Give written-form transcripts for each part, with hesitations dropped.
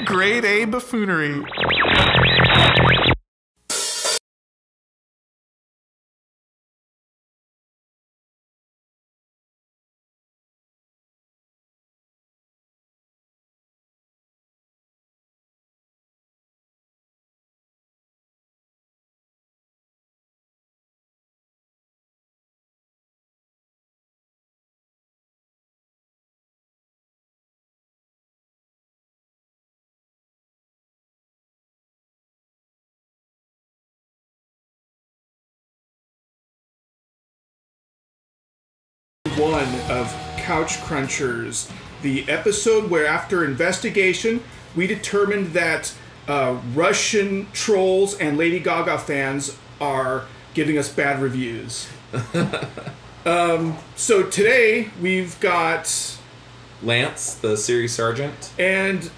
Grade A buffoonery. One of Couch Crunchers, the episode where, after investigation, we determined that Russian trolls and Lady Gaga fans are giving us bad reviews. So today we've got Lance, the series sergeant, and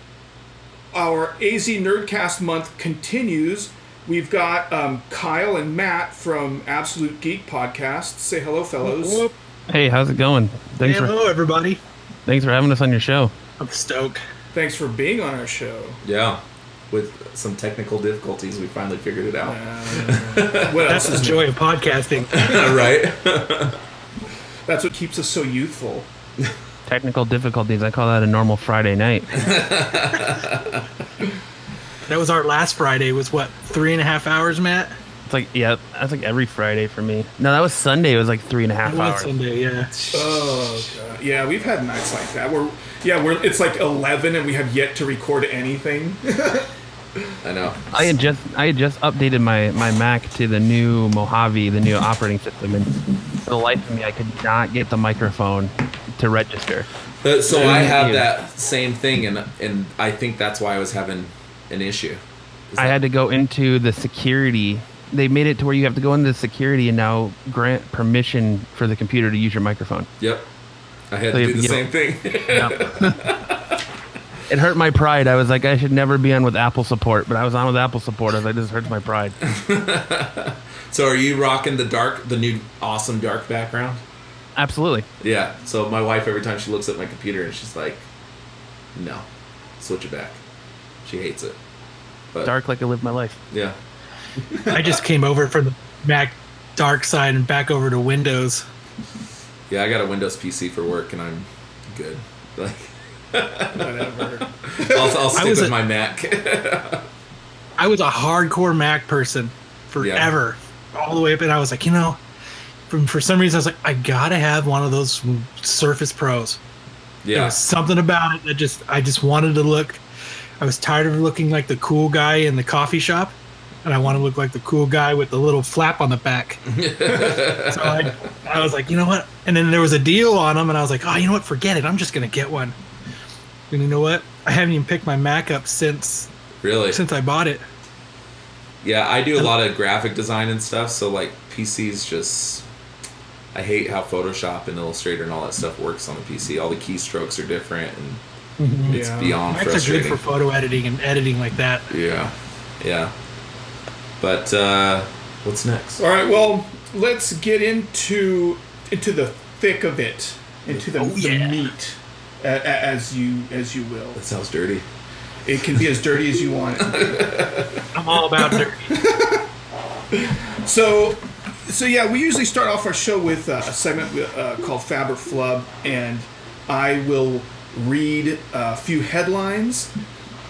our AZ Nerdcast month continues. We've got Kyle and Matt from Absolute Geek Podcast. Say hello, fellows. Whoop. Hey, how's it going? Hello, everybody. Thanks for having us on your show. I'm stoked. Thanks for being on our show. Yeah, with some technical difficulties, we finally figured it out. What That's the joy of podcasting. Right? That's what keeps us so youthful. Technical difficulties, I call that a normal Friday night. That was our last Friday. Was what, 3.5 hours, Matt? It's like, yeah, that's like every Friday for me. No, that was Sunday. It was like 3.5 It was hours. Sunday, yeah. Oh, God. Yeah, we've had nights like that. It's like 11 and we have yet to record anything. I know. I had just updated my Mac to the new Mojave, the new operating system, and for the life of me, I could not get the microphone to register. So I have that same thing, and I think that's why I was having an issue. I had to go into the security. They made it to where you have to go into the security and now grant permission for the computer to use your microphone. Yep. I had to do the same thing. It hurt my pride. I was like, I should never be on with Apple support, but I was on with Apple support. I was like, this hurts my pride. So are you rocking the new awesome dark background? Absolutely. Yeah. So my wife, every time she looks at my computer, and she's like, no, switch it back. She hates it. But, Dark like I live my life. Yeah. I just came over from the Mac dark side and back over to Windows. Yeah, I got a Windows PC for work, and I'm good. Like, Whatever. I'll stick with my Mac. I was a hardcore Mac person forever, all the way up, and I was like, for some reason, I was like, I gotta have one of those Surface Pros. Yeah. There was something about it that I just wanted to look. I was tired of looking like the cool guy in the coffee shop, and I want to look like the cool guy with the little flap on the back. So I was like, you know what? And then there was a deal on them, and I was like, oh, you know what? Forget it. I'm just going to get one. And you know what? I haven't even picked my Mac up since I bought it. Yeah, I do a lot of graphic design and stuff, so like PCs just... I hate how Photoshop and Illustrator and all that stuff works on the PC. All the keystrokes are different, and it's beyond Macs frustrating. are good for photo editing and editing like that. Yeah. But what's next? All right, well, let's get into the thick of it, into the meat, as you will. That sounds dirty. It can be as dirty as you want it. I'm all about dirty. So yeah, we usually start off our show with a segment called Fab or Flub, and I will read a few headlines,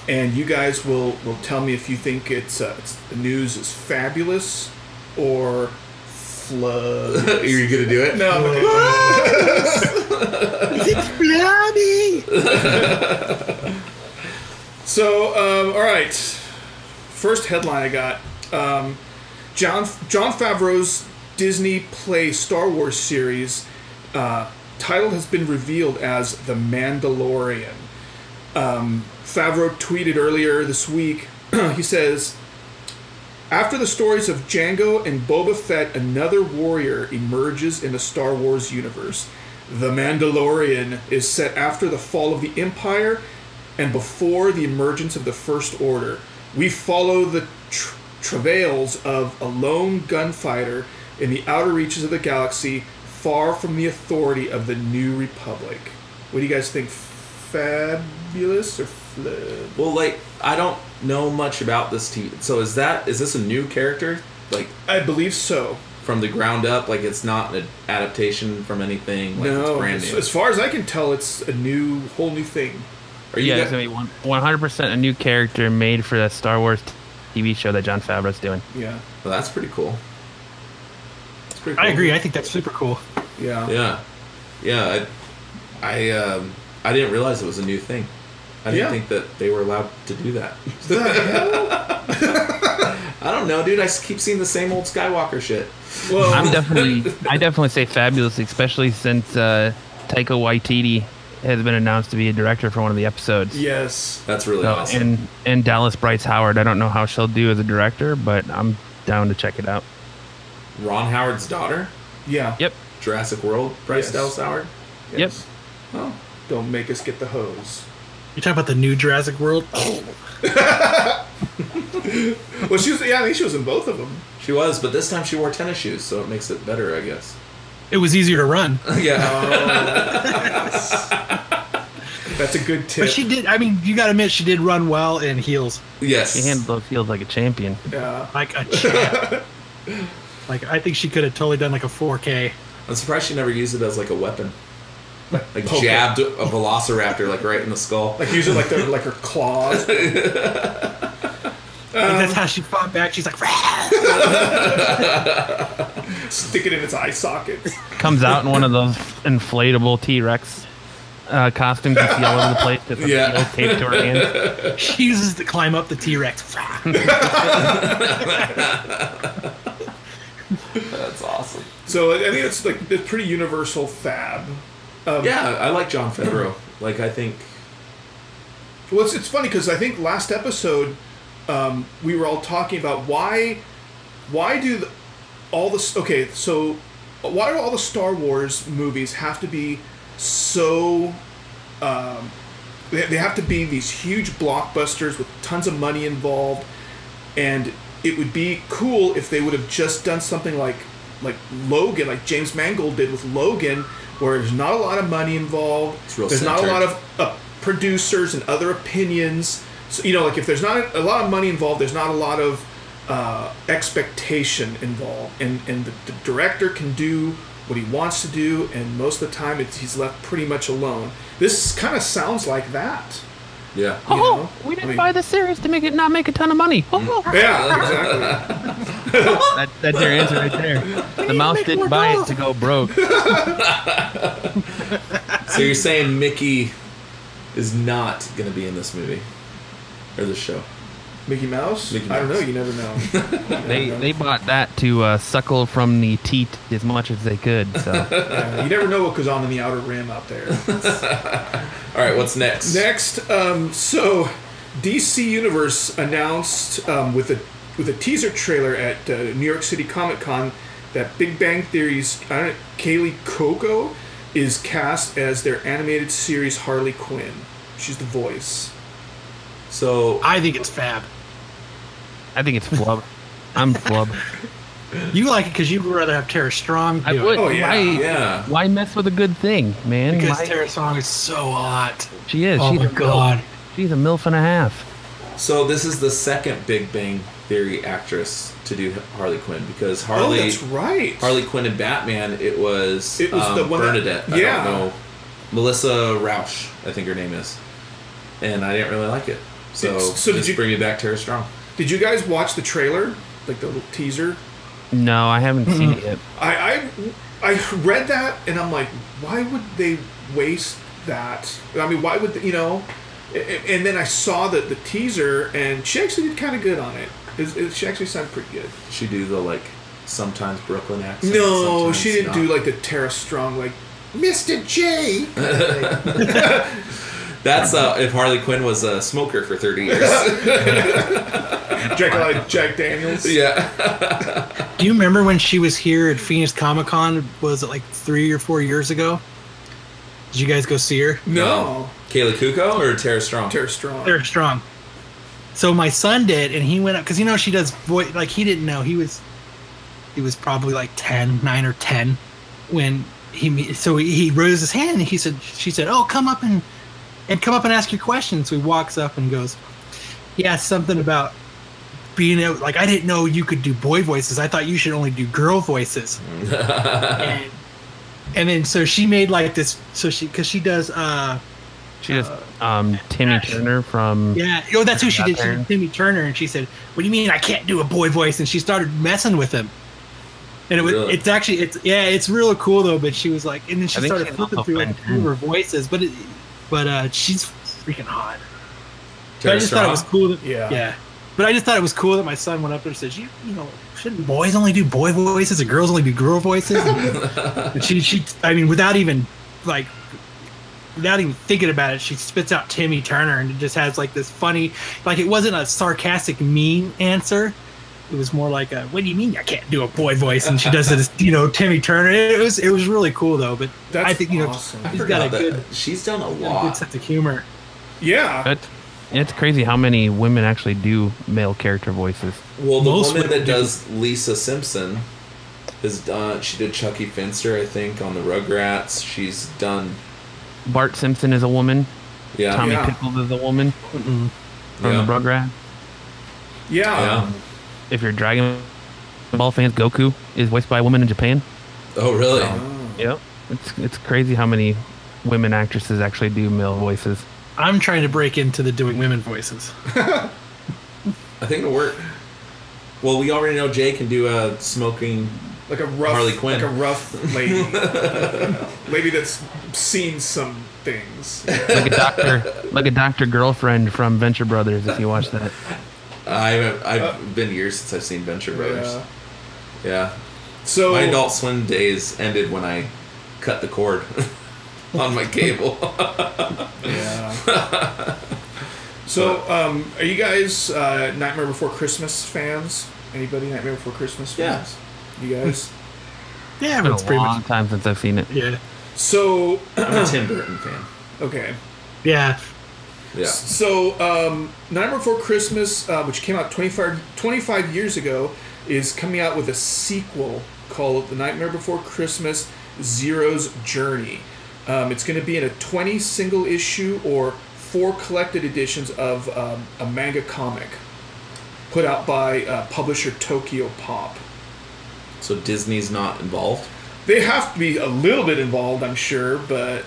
and you guys will tell me if you think the news is fabulous or flub. Are you gonna do it? No. It's flabby. So, all right. First headline I got. John Favreau's Disney Play Star Wars series title has been revealed as The Mandalorian. Favreau tweeted earlier this week, he says, after the stories of Jango and Boba Fett, another warrior emerges in the Star Wars universe. The Mandalorian is set after the fall of the Empire and before the emergence of the First Order. We follow the travails of a lone gunfighter in the outer reaches of the galaxy, far from the authority of the New Republic. What do you guys think? Fabulous or Flip. Well, like, I don't know much about this team. So is this a new character? Like, I believe so. From the ground up, like it's not an adaptation from anything. Like No, it's brand new. as far as I can tell, it's a whole new thing. Are you Yeah, guys- it's going to be 100% a new character made for the Star Wars TV show that Jon Favreau's doing. Yeah, Well, that's pretty cool. That's pretty cool. I agree. I think that's super cool. yeah. Yeah. I didn't realize it was a new thing. I didn't Yeah. think that they were allowed to do that. The hell? I don't know, dude. I keep seeing the same old Skywalker shit. Well, I definitely say fabulous, especially since Taika Waititi has been announced to be a director for one of the episodes. yes. That's really So, awesome. and Dallas Bryce Howard, I don't know how she'll do as a director, but I'm down to check it out. Ron Howard's daughter, Yeah. Yep. Jurassic World, Bryce Yes. Dallas Howard. Yes. Oh, Don't make us get the hose. You talking about the new Jurassic World? Well, she was. Yeah, I think she was in both of them. she was, but this time she wore tennis shoes, so it makes it better, I guess. It was easier to run. Yeah. That's a good tip. But she did. I mean, you got to admit, she did run well in heels, Yes. She handled those fields like a champion. Yeah. like a champ. Like I think she could have totally done like a 4K. I'm surprised she never used it as like a weapon. Like Poke jabbed a velociraptor like right in the skull. Like using like her claws. Like, that's how she fought back. She's like, Stick it in its eye socket. Comes out in one of those inflatable T-Rex costumes you see all over the place. With the Yeah. needle taped to her hands. she uses to climb up the T-Rex. That's awesome. So I think it's like a pretty universal fab. Yeah, I like Jon Favreau. Like, I think... Well, it's funny because I think last episode we were all talking about why do all the why do all the Star Wars movies have to be so they have to be these huge blockbusters with tons of money involved, and it would be cool if they would have just done something like Logan, like James Mangold did with Logan, where there's not a lot of money involved. It's real There's not a centered. lot of producers and other opinions. So, like if there's not a lot of money involved, there's not a lot of expectation involved, and the director can do what he wants to do, and most of the time he's left pretty much alone. This kind of sounds like that. Yeah. You know? We didn't I mean- buy the series to make it not make a ton of money. Yeah, exactly. That's your answer right there. The mouse didn't buy it to go broke. So you're saying Mickey is not going to be in this movie? Or this show? Mickey Mouse? Mickey I don't know. Mouse. You never know. They bought that to suckle from the teat as much as they could. So You never know what goes on in the outer rim out there. All right, what's next? Next, so DC Universe announced with a teaser trailer at New York City Comic Con that Big Bang Theory's Kaylee Cuoco is cast as their animated series Harley Quinn. She's the voice. So, I think it's fab. I think it's flub. I'm flub. You like it because you would rather have Tara Strong I do would. it. Oh, yeah, yeah. Why mess with a good thing, man? Because Why- Tara Strong is so hot. she is. Oh she's my a MILF. god. She's a MILF and a half. So this is the second Big Bang Theory actress to do Harley Quinn, because Oh, Harley that's right. Harley Quinn and Batman, it was the one that- Bernadette. yeah. I don't know. Melissa Rauch, I think her name is. And I didn't really like it. So, So did just you- bring me back Tara Strong. Did you guys watch the trailer? Like the little teaser? No, I haven't seen it yet. I read that and I'm like, why would they waste that? I mean, why would they, And then I saw the teaser, and she actually did kind of good on it. She actually sounded pretty good. She do the sometimes Brooklyn accent. No, sometimes she didn't not. do like the Tara Strong Mr. J. That's if Harley Quinn was a smoker for 30 years. Drank a lot of Jack Daniels. Yeah. Do you remember when she was here at Phoenix Comic Con? Was it like 3 or 4 years ago? Did you guys go see her? No, Kayla Kuko or Tara Strong? Tara Strong. Tara Strong. So my son did, and he went up because she does voice. Like he didn't know he was probably like 9 or 10 when he raised his hand and she said, "Oh, come up and and come up and ask your questions. So he walks up and goes, yeah, something about being able, like, I didn't know you could do boy voices. I thought you should only do girl voices. and then so she made like this, so because she does Timmy Turner from that's who she did. She did Timmy Turner, and she said, what do you mean I can't do a boy voice? And she started messing with him. And it's really cool though. But she was like, and then she started flipping through like her voices. But she's freaking hot. But I just thought it was cool. But I just thought it was cool that my son went up there and said, you know, shouldn't boys only do boy voices and girls only do girl voices? And she, I mean, without even thinking about it, she spits out Timmy Turner, and it just has like this funny, like it wasn't a sarcastic, mean answer. It was more like a, what do you mean I can't do a boy voice? And she does this, Timmy Turner. It was really cool though. But I think awesome. She's got a good. She's done a lot. Good sense of humor. Yeah. It's crazy how many women actually do male character voices. Well, the woman that does Lisa Simpson has done. She did Chucky Finster, I think, on the Rugrats. She's done. Bart Simpson is a woman. Yeah. Tommy Pickles is a woman from the Rugrats. Yeah. If you're Dragon Ball fans, Goku is voiced by a woman in Japan. Oh, really? Yep. It's crazy how many women actresses actually do male voices. I'm trying to break into the doing women voices. I think it'll work. Well, we already know Jay can do a smoking, like a rough Harley Quinn, like a rough lady, lady that's seen some things, like a doctor girlfriend from Venture Brothers. If you watch that, I've been years since I've seen Venture Brothers. Yeah. So my Adult Swim days ended when I cut the cord on my cable. So, are you guys Nightmare Before Christmas fans? Anybody Nightmare Before Christmas fans? You guys? Yeah, it's been a long time since I've seen it. Yeah. So I'm a Tim Burton fan. Okay. Yeah. Yeah. So, Nightmare Before Christmas, which came out 25 years ago, is coming out with a sequel called The Nightmare Before Christmas: Zero's Journey. It's going to be in a 20 single issue or 4 collected editions of a manga comic put out by publisher Tokyo Pop. So Disney's not involved? They have to be a little bit involved, I'm sure, but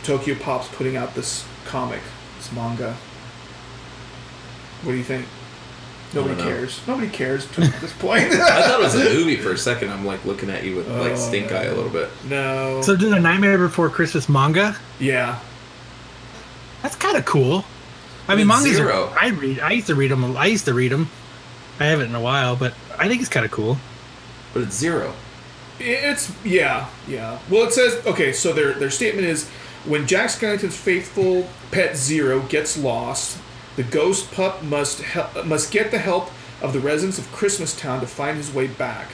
Tokyo Pop's putting out this comic, this manga. What do you think? Nobody cares. Nobody cares at this point. I thought it was a movie for a second. I'm like looking at you with like stink eye a little bit. No. So doing a Nightmare Before Christmas manga? Yeah. That's kind of cool. I mean, mangas Zero. I used to read them. I haven't in a while, but I think it's kind of cool. But it's Zero. It's yeah. Well, it says so their statement is when Jack Skellington's faithful pet Zero gets lost, the ghost pup must get the help of the residents of Christmastown to find his way back.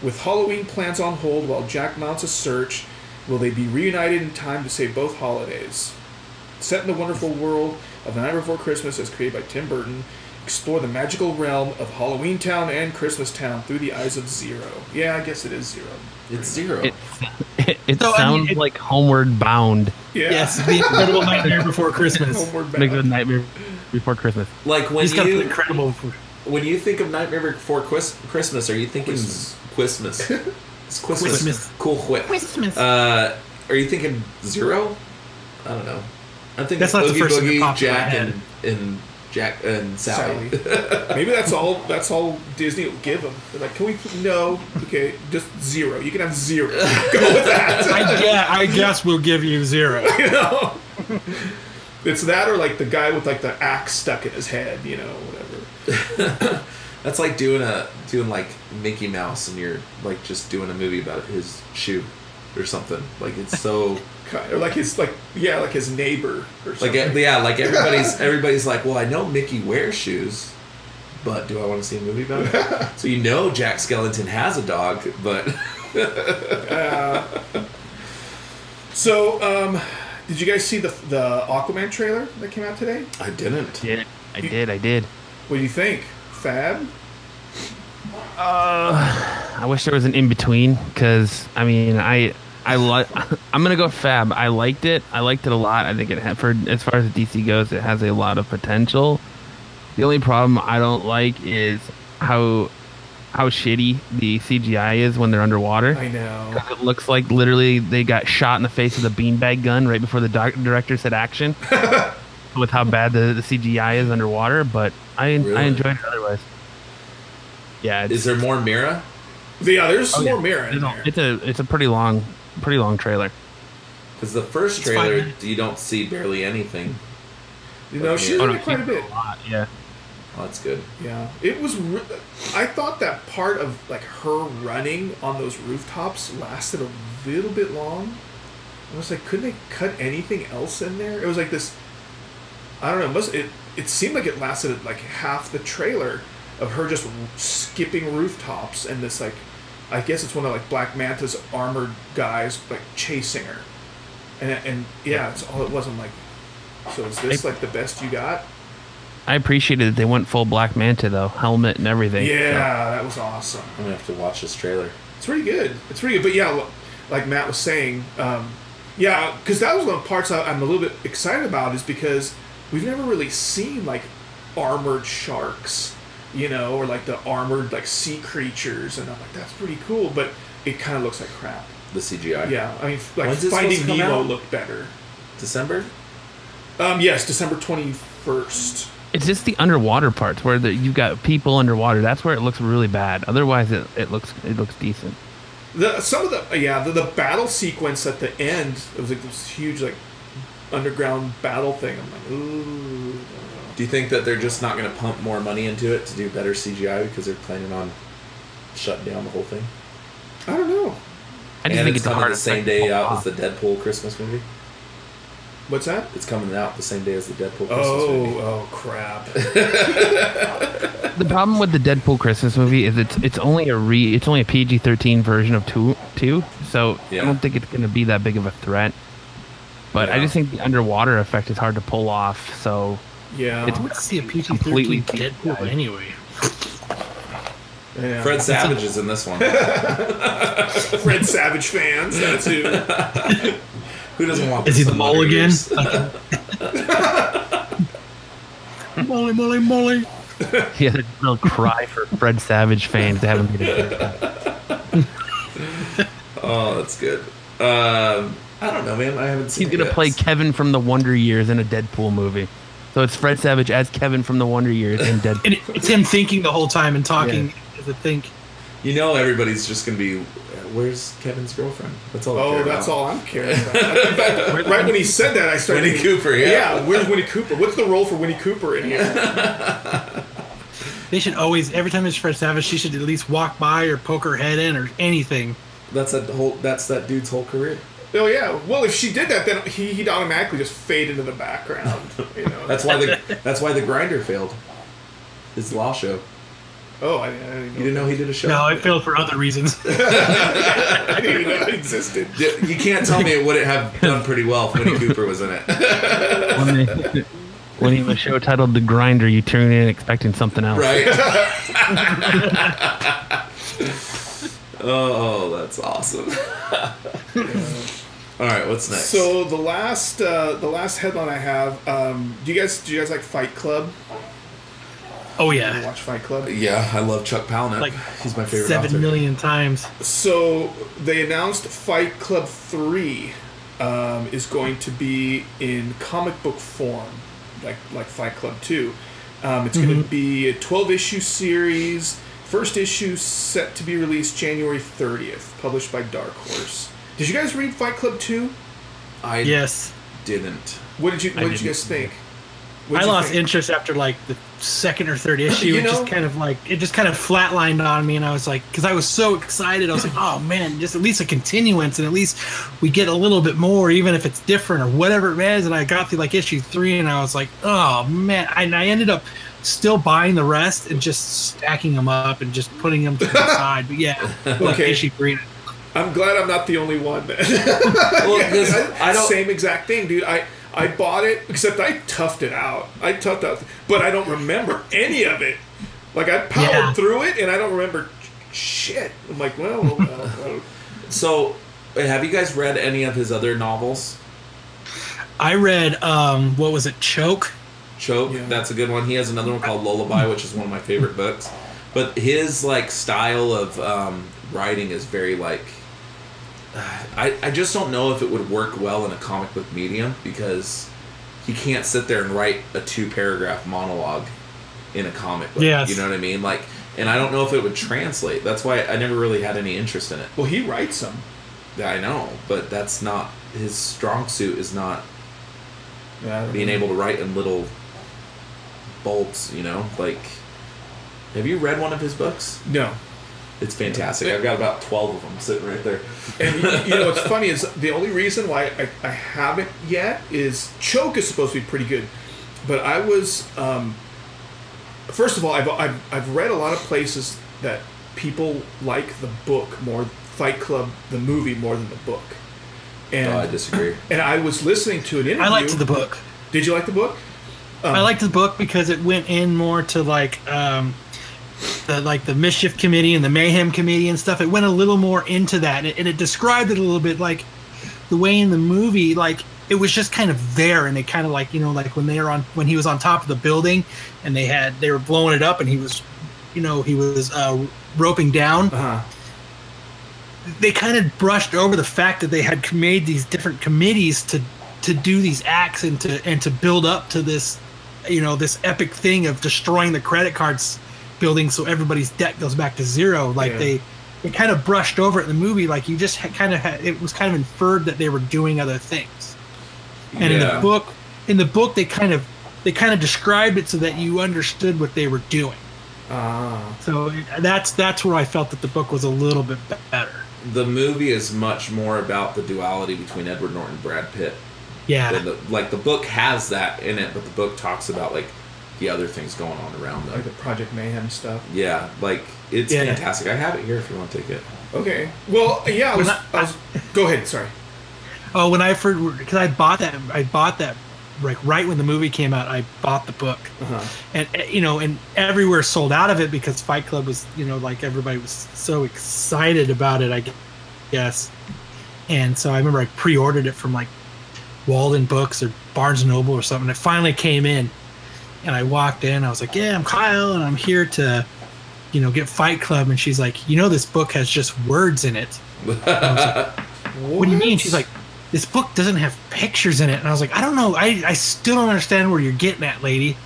With Halloween plans on hold while Jack mounts a search, will they be reunited in time to save both holidays? Set in the wonderful world of The Night Before Christmas as created by Tim Burton, explore the magical realm of Halloween Town and Christmas Town through the eyes of Zero. Yeah, I guess it is Zero. It's Zero. It sounds like Homeward Bound. Yeah. Yes, the Incredible Nightmare Before Christmas. Homeward Make Bound. it Nightmare Before Christmas. Like when Incredible. When you think of Nightmare Before Christmas, are you thinking Christmas? It's Christmas. Cool whip. Christmas. Are you thinking Zero? I don't know. I'm thinking that's not Oogie the first thing that Boogie, popped in my Jack, head. and Jack and Sally. Maybe that's all Disney will give them. They're like, can we? No. Okay, just Zero. You can have Zero. Go with that. I guess we'll give you Zero. You know? It's that or like the guy with like the axe stuck in his head, whatever. That's like doing like Mickey Mouse and you're like just doing a movie about his shoe or something. Like it's so or like his neighbor or something. Like everybody's like, well, I know Mickey wears shoes, but do I want to see a movie about it? So Jack Skellington has a dog, but So did you guys see the Aquaman trailer that came out today? I didn't. I did. What do you think? Fab? I wish there was an in between because I mean I I'm gonna go Fab. I liked it. I liked it a lot. I think it had, for as far as DC goes, it has a lot of potential. The only problem I don't like is how shitty the CGI is when they're underwater. I know. It looks like literally they got shot in the face with a beanbag gun right before the director said action. With how bad the CGI is underwater, but I enjoyed it otherwise. Yeah. Is there more Mira? Yeah, there's more Mira in there. It's a pretty long trailer. Because the first trailer, you don't see barely anything. You know, she's in it quite a bit. Yeah. Oh, that's good. Yeah, it was. I thought that part of like her running on those rooftops lasted a little bit long. I was like, couldn't they cut anything else in there? It was like this. I don't know. It seemed like it lasted like half the trailer of her just skipping rooftops and this like, I guess it's one of like Black Manta's armored guys like chasing her, and yeah, it's all it was. I'm like, so is this like the best you got? I appreciated that they went full Black Manta though, helmet and everything. Yeah, that was awesome. I'm gonna have to watch this trailer. It's pretty good. It's pretty good. But yeah, like Matt was saying, yeah, because that was one of the parts I'm a little bit excited about is because we've never really seen like armored sharks, you know, or like the armored like sea creatures, and I'm like, that's pretty cool, but it kind of looks like crap. The CGI. Yeah, I mean, like When's this Finding supposed to come Nemo out? looked better. December? Yes, December 21st. It's just the underwater parts where you've got people underwater. That's where it looks really bad. Otherwise, it looks decent. The battle sequence at the end, it was like this huge like underground battle thing. I'm like, ooh. Do you think that they're just not going to pump more money into it to do better CGI because they're planning on shutting down the whole thing? I don't know. I just and think it's it's coming hard the same day out as the Deadpool Christmas movie? What's that? It's coming out the same day as the Deadpool Christmas movie. Oh, crap. The problem with the Deadpool Christmas movie is it's only a PG-13 version of two, so Yeah. I don't think it's going to be that big of a threat. But I Yeah. just think the underwater effect is hard to pull off. So Yeah. I want to see a Completely PG-13 Deadpool anyway. Yeah. Fred Savage is in this one. Fred Savage fans, that's who. Who doesn't want Is this he the in mole again? Ravagers? Molly, molly, molly. yeah, they'll cry for Fred Savage fans to have him get it. Oh, that's good. I don't know, man. I haven't seen He's going to play Kevin from the Wonder Years in a Deadpool movie. So it's Fred Savage as Kevin from the Wonder Years in Deadpool. And it's him thinking the whole time and talking as a think. You know, everybody's just going to be, where's Kevin's girlfriend? That's all I care That's about. all I'm caring about. In fact, right when he said that, I started Winnie Cooper, yeah. Yeah, where's Winnie Cooper? What's the role for Winnie Cooper in here? They should always, every time it's Fred Savage, she should at least walk by or poke her head in or anything. That's that dude's whole career. Oh, yeah. Well, if she did that, then he'd automatically just fade into the background. You know? That's why the Grinder failed. His law show. Oh, I didn't know. You didn't know he did a show? No, it failed for other reasons. I didn't even know it existed. You can't tell me it wouldn't have done pretty well if Winnie Cooper was in it. When he was show titled The Grinder, you tune in expecting something else. Right? Oh, that's awesome. All right, what's next? So the last headline I have, do you guys like Fight Club? Oh, You yeah. watch Fight Club? Yeah, I love Chuck Palahniuk. Like He's my favorite 7 author. million times. So they announced Fight Club 3 is going to be in comic book form, like Fight Club 2. It's going to be a 12-issue series. First issue set to be released January 30th, published by Dark Horse. Did you guys read Fight Club 2? I Yes. didn't. What did you guys think? I lost interest after like the second or third issue. You It just know- kind of flatlined on me, and I was like, because I was so excited, I was like, oh man, just at least a continuance, and at least we get a little bit more, even if it's different or whatever it is. And I got through like issue 3, and I was like, oh man, and I ended up still buying the rest and just stacking them up and just putting them to the side. But yeah, like Okay. issue 3. I'm glad I'm not the only one. Then. Well, 'cause I don't. Same exact thing, dude. I bought it, except I toughed it out. But I don't remember any of it. Like, I powered through it, and I don't remember shit. I'm like, well. So, Have you guys read any of his other novels? I read, what was it, Choke? Choke, yeah. That's a good one. He has another one called Lullaby, which is one of my favorite books. But his like style of writing is very like... I just don't know if it would work well in a comic book medium, because he can't sit there and write a 2-paragraph monologue in a comic book. Yes. You know what I mean? Like, and I don't know if it would translate. That's why I never really had any interest in it. Well, he writes them. Yeah, I know, but that's not... His strong suit is not being able to write in little bolts, you know? Like, have you read one of his books? No. It's fantastic. I've got about 12 of them sitting right there. And you know what's funny is the only reason why I haven't yet is Choke is supposed to be pretty good, but I was first of all I've read a lot of places that people like the book more, Fight Club the movie more than the book. And I disagree. And I was listening to an interview. I liked the book. Did you like the book? I liked the book because it went in more to like the Mischief Committee and the Mayhem Committee and stuff. It went a little more into that, and it described it a little bit like the way in the movie, like it was just kind of there, and they kind of like, you know, like when he was on top of the building and they were blowing it up and he was roping down. Uh-huh. They kind of brushed over the fact that they had made these different committees to do these acts and to build up to this, you know, this epic thing of destroying the credit cards building so everybody's debt goes back to zero. Like they kind of brushed over it in the movie. Like you just it was kind of inferred that they were doing other things. And in the book they kind of described it so that you understood what they were doing. So that's where I felt that the book was a little bit better. The movie is much more about the duality between Edward Norton and Brad Pitt. Yeah. The book has that in it, but the book talks about like the other things going on around them. Like the Project Mayhem stuff. Yeah, like it's fantastic. I have it here if you want to take it. Okay. Well, yeah, I was go ahead, sorry. Oh, when because I bought that like right when the movie came out, I bought the book. Uh-huh. And you know, and everywhere sold out of it because Fight Club was, you know, like everybody was so excited about it, I guess. And so I remember I pre-ordered it from like Walden Books or Barnes & Noble or something. It finally came in, and I walked in. I was like, "Yeah, I'm Kyle, and I'm here to, you know, get Fight Club." And she's like, "You know, this book has just words in it." And I was like, "What do you mean?" She's like, "This book doesn't have pictures in it." And I was like, "I don't know. I still don't understand where you're getting at, lady."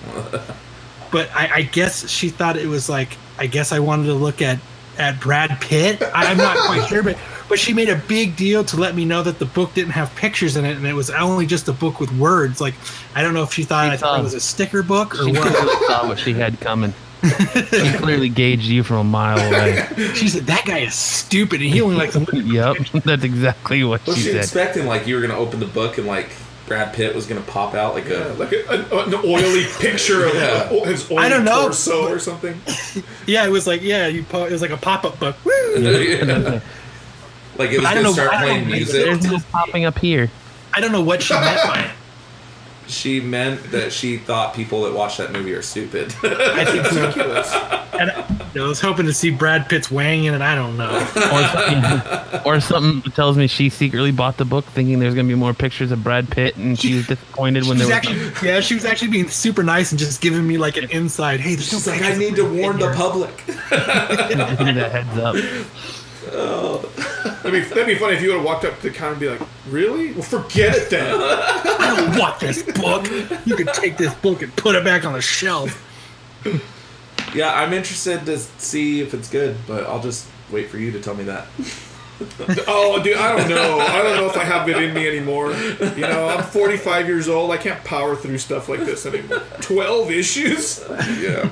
But I guess she thought it was like, I guess I wanted to look at Brad Pitt. I'm not quite sure, but she made a big deal to let me know that the book didn't have pictures in it, and it was only just a book with words. Like, I don't know if she thought it was a sticker book or she what. Clearly saw what she had coming. She clearly gauged you from a mile away. She said, "That guy is stupid, and he only likes." Yep, that's exactly what she said. Expecting like you were going to open the book and like Brad Pitt was going to pop out like an oily picture of his oily torso or something. Yeah, it was like it was like a pop-up book. Woo! Like it was going to start playing music. There's just popping up here. I don't know what she meant by it. She meant that she thought people that watch that movie are stupid. I think it's ridiculous. And I was hoping to see Brad Pitt's wang in it. I don't know. Or something tells me she secretly bought the book thinking there's going to be more pictures of Brad Pitt, and she was disappointed when there was. Yeah, she was actually being super nice and just giving me like an inside. Hey, there's no like, I need to warn the public. Just need a heads up. Oh. That'd be funny if you would have walked up to the counter and be like, "Really? Well, forget it then. I don't want this book. You can take this book and put it back on the shelf." Yeah, I'm interested to see if it's good, but I'll just wait for you to tell me that. Oh, dude, I don't know. I don't know if I have it in me anymore. You know, I'm 45 years old. I can't power through stuff like this anymore. 12 issues? Yeah.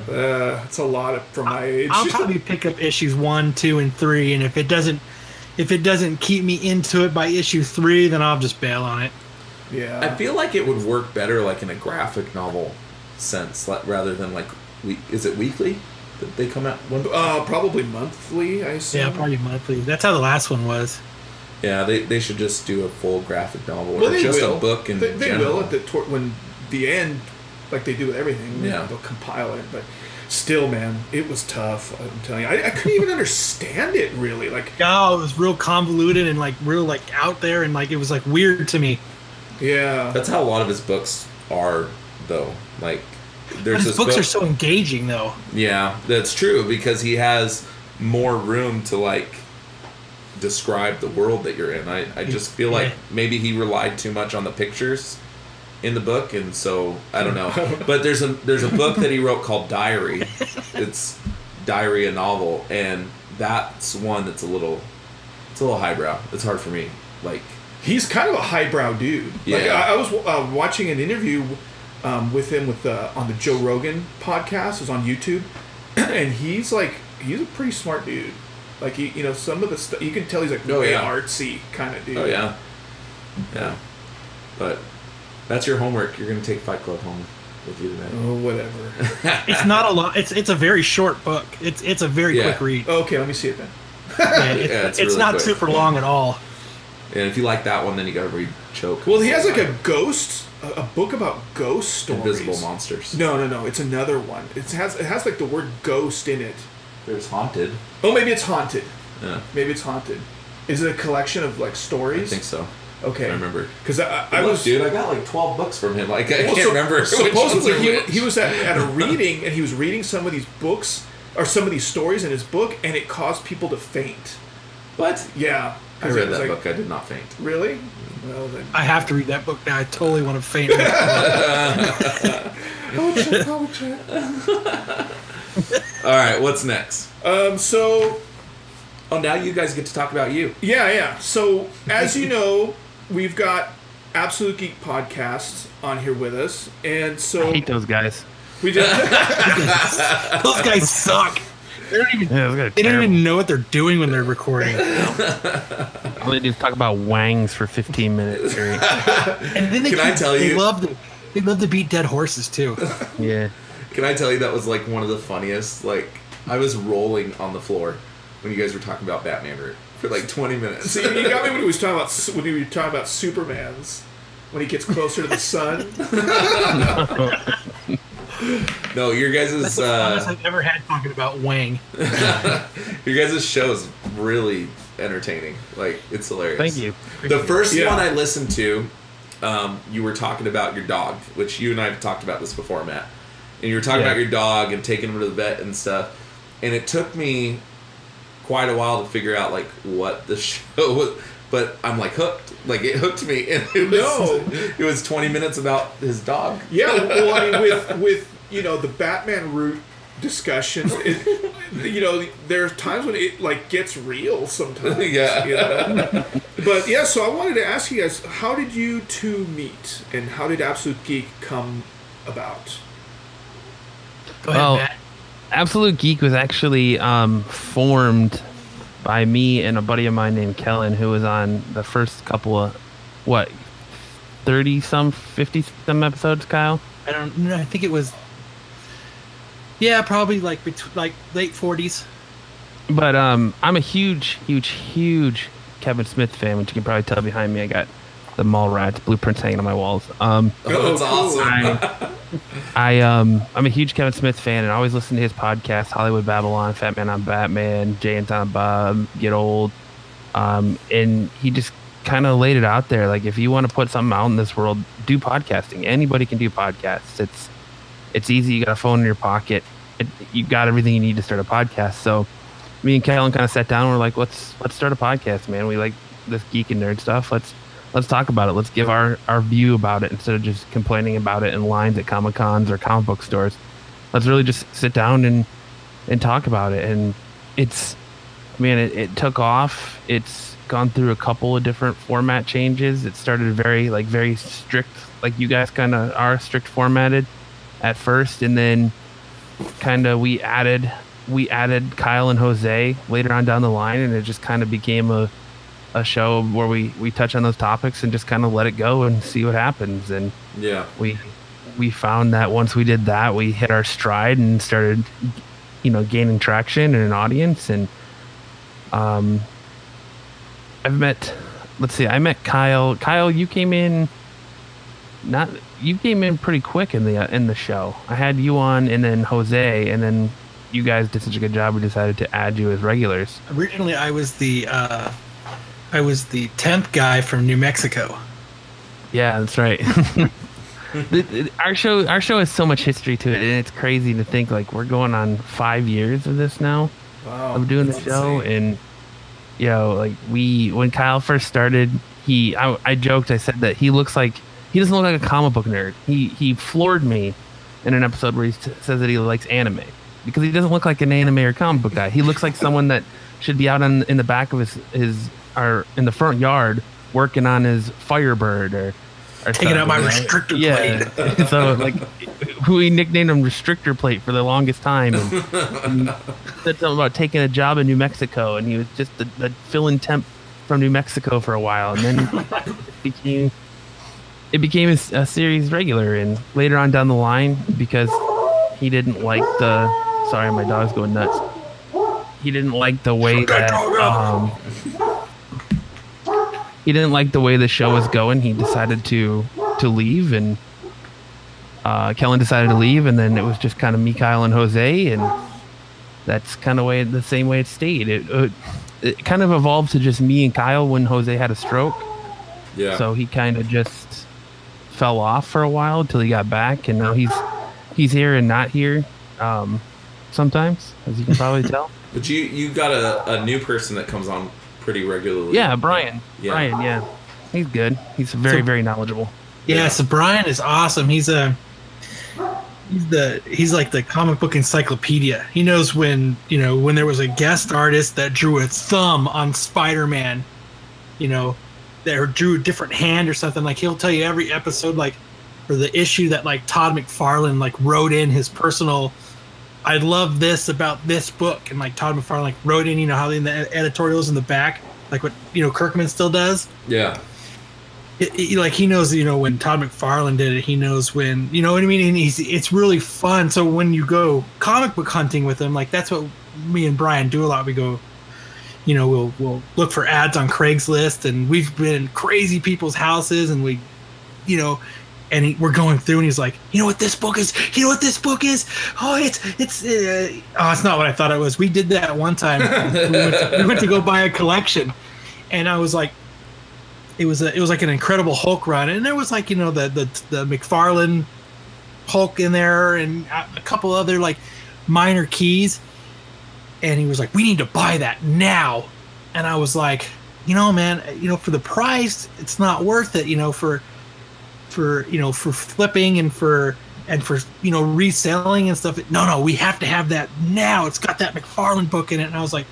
It's a lot for my age. I'll probably pick up issues 1, 2, and 3, and if it doesn't keep me into it by issue 3, then I'll just bail on it. Yeah. I feel like it would work better like in a graphic novel sense, rather than like, is it weekly? That they come out probably monthly, I assume. Yeah, probably monthly. That's how the last one was. Yeah, they should just do a full graphic novel or just a book in They general. will when the end like they do with everything. Yeah. They'll compile it, but still, man, it was tough. I'm telling you, I couldn't even understand it really. Like, oh, it was real convoluted and like real like out there, and like it was like weird to me. yeah, That's how a lot of his books are, though. Like, there's His this books book, are so engaging, though. Yeah, that's true, because he has more room to, like, describe the world that you're in. I just feel like maybe he relied too much on the pictures in the book, and so I don't know. But there's a book that he wrote called Diary. It's Diary, a novel, and that's one that's a little highbrow. It's hard for me. Like, he's kind of a highbrow dude. Like, Yeah. I was watching an interview with him on the Joe Rogan podcast. It was on YouTube, and he's a pretty smart dude. Like, he, you know, some of the stuff you can tell he's like way artsy kind of dude. oh yeah, yeah. But that's your homework. You're gonna take Fight Club home with you tonight. Oh, whatever. It's not a lot. It's a very short book. It's a very quick read. Okay, let me see it then. It's really not quick. super long at all. And if you like that one, then you gotta read Choke. Well, he has like a book about ghost stories. Invisible Monsters. No. It's another one. It has like the word ghost in it. There's Haunted. Oh, maybe it's haunted. Yeah, Maybe it's haunted. Is it a collection of like stories? I think so. Okay. I remember. Because I Look, was. dude, I got like 12 books from him. Like, I Well, can't remember. which ones Supposedly, are which. he was at a reading, and he was reading some of these books or some of these stories in his book, and it caused people to faint. What? Yeah. I 'Cause read it was that like, book. I did not faint. Really? Well then. I have to read that book now. I totally want to faint. All right, what's next? So Oh, now you guys get to talk about you. yeah. So as you know, we've got Absolute Geek Podcasts on here with us, and so I hate those guys. we did. Those guys suck. They don't even. Yeah, those guys are They don't terrible. even know what they're doing when they're recording. All they do is talk about wangs for 15 minutes. Straight. And then Can I tell you- They love to beat dead horses too. Yeah. Can I tell you that was like one of the funniest? Like, I was rolling on the floor when you guys were talking about Batman root for like 20 minutes. See, you got me when he was talking about Superman's when he gets closer to the sun. No, your That's guys' the funnest I've ever had talking about Wang. your guys' show is really entertaining. Like, it's hilarious. Thank you. The first Yeah. one I listened to, you were talking about your dog, which you and I have talked about this before, Matt. And you were talking Yeah. about your dog and taking him to the vet and stuff. And it took me quite a while to figure out like what the show was, but I'm like hooked. Like, it hooked me, and it was 20 minutes about his dog. Yeah, well, I mean, with you know the Batman route discussions, you know, there's times when it like gets real sometimes. Yeah. You know? But yeah, so I wanted to ask you guys, how did you two meet, and how did Absolute Geek come about? Go ahead, Well, Matt. Absolute Geek was actually formed by me and a buddy of mine named Kellen, who was on the first couple of, 30-some, 50-some episodes, Kyle? I don't know. I think it was. Yeah, probably like late 40s. But I'm a huge Kevin Smith fan, which you can probably tell behind me. I got the Mallrats blueprints hanging on my walls. Oh, that's cool. awesome. I'm a huge Kevin Smith fan, and I always listen to his podcast, Hollywood Babylon, Fat Man on Batman, Jay and Silent Bob, Get Old, and he just kind of laid it out there. Like, if you want to put something out in this world, do podcasting. Anybody can do podcasts. It's easy. You got a phone in your pocket. You got everything you need to start a podcast. So me and Kellen kind of sat down. And we're like, let's start a podcast, man. We like this geek and nerd stuff. Let's talk about it. Let's give our view about it instead of just complaining about it in lines at Comic Cons or comic book stores. Let's really just sit down and talk about it. And it took off. It's gone through a couple of different format changes. It started very strict, like you guys kind of are strict formatted at first, and then kind of we added Kyle and Jose later on down the line, and it just kind of became a show where we touch on those topics and just kind of let it go and see what happens. And Yeah. we found that once we did that, we hit our stride and started, gaining traction and an audience. And I met Kyle. Kyle, you came in you came in pretty quick in the show. I had you on, and then Jose, and then you guys did such a good job. We decided to add you as regulars. Originally, I was the 10th guy from New Mexico. Yeah, that's right. Our show has so much history to it, and it's crazy to think like we're going on 5 years of this now. Wow, of doing the show, insane. And like when Kyle first started, I joked, I said that he doesn't look like a comic book nerd. He floored me in an episode where he says that he likes anime, because he doesn't look like an anime or comic book guy. He looks like someone that should be out in the back of his or in the front yard working on his Firebird or taking out my restrictor plate. So like, we nicknamed him Restrictor Plate for the longest time. And said something about taking a job in New Mexico, and he was just a fill-in temp from New Mexico for a while, and then it became a series regular. And later on down the line, because he didn't like sorry, my dog's going nuts. He didn't like the way that he didn't like the way the show was going. He decided to leave, and Kellen decided to leave, and then it was just kind of me, Kyle, and Jose, and that's kind of the same way it stayed. It kind of evolved to just me and Kyle when Jose had a stroke. Yeah. So he kind of just fell off for a while until he got back, and now he's here and not here sometimes, as you can probably tell. But you got a new person that comes on pretty regularly. Yeah, Brian. Yeah. Brian, yeah. He's good. He's very knowledgeable. Yeah, so Brian is awesome. He's like the comic book encyclopedia. He knows when there was a guest artist that drew a thumb on Spider-Man, that drew a different hand or something. Like, he'll tell you every episode, like, or the issue that like Todd McFarlane like wrote in his personal, I love this about this book, and like Todd McFarlane like wrote in, how in the editorials in the back, like what Kirkman still does. Yeah. Like, he knows, when Todd McFarlane did it, he knows when, you know what I mean? And it's really fun. So when you go comic book hunting with him, like, that's what me and Brian do a lot. We go, we'll look for ads on Craigslist, and we've been in crazy people's houses, and we, we're going through, and he's like, you know what this book is? You know what this book is? Oh, it's not what I thought it was. We did that one time. we went to go buy a collection, and I was like, it was like an Incredible Hulk run, and there was like, the McFarlane Hulk in there, and a couple other like minor keys, and he was like, we need to buy that now. And I was like, man, for the price, it's not worth it, for flipping and for reselling and stuff. No, we have to have that now. It's got that McFarlane book in it. And I was like,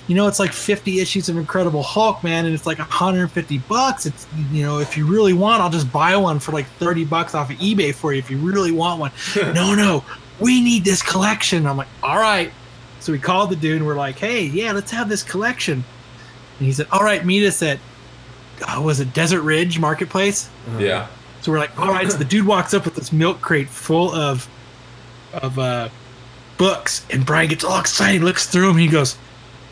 it's like 50 issues of Incredible Hulk, man, and it's like $150. It's, if you really want, I'll just buy one for like $30 off of eBay for you if you really want one. No, we need this collection. I'm like, all right. So we called the dude, and we're like, hey, yeah, let's have this collection. And he said, all right, meet us at, was it Desert Ridge Marketplace? Yeah. So we're like, all right. So the dude walks up with this milk crate full of books, and Brian gets all excited, looks through them, and he goes,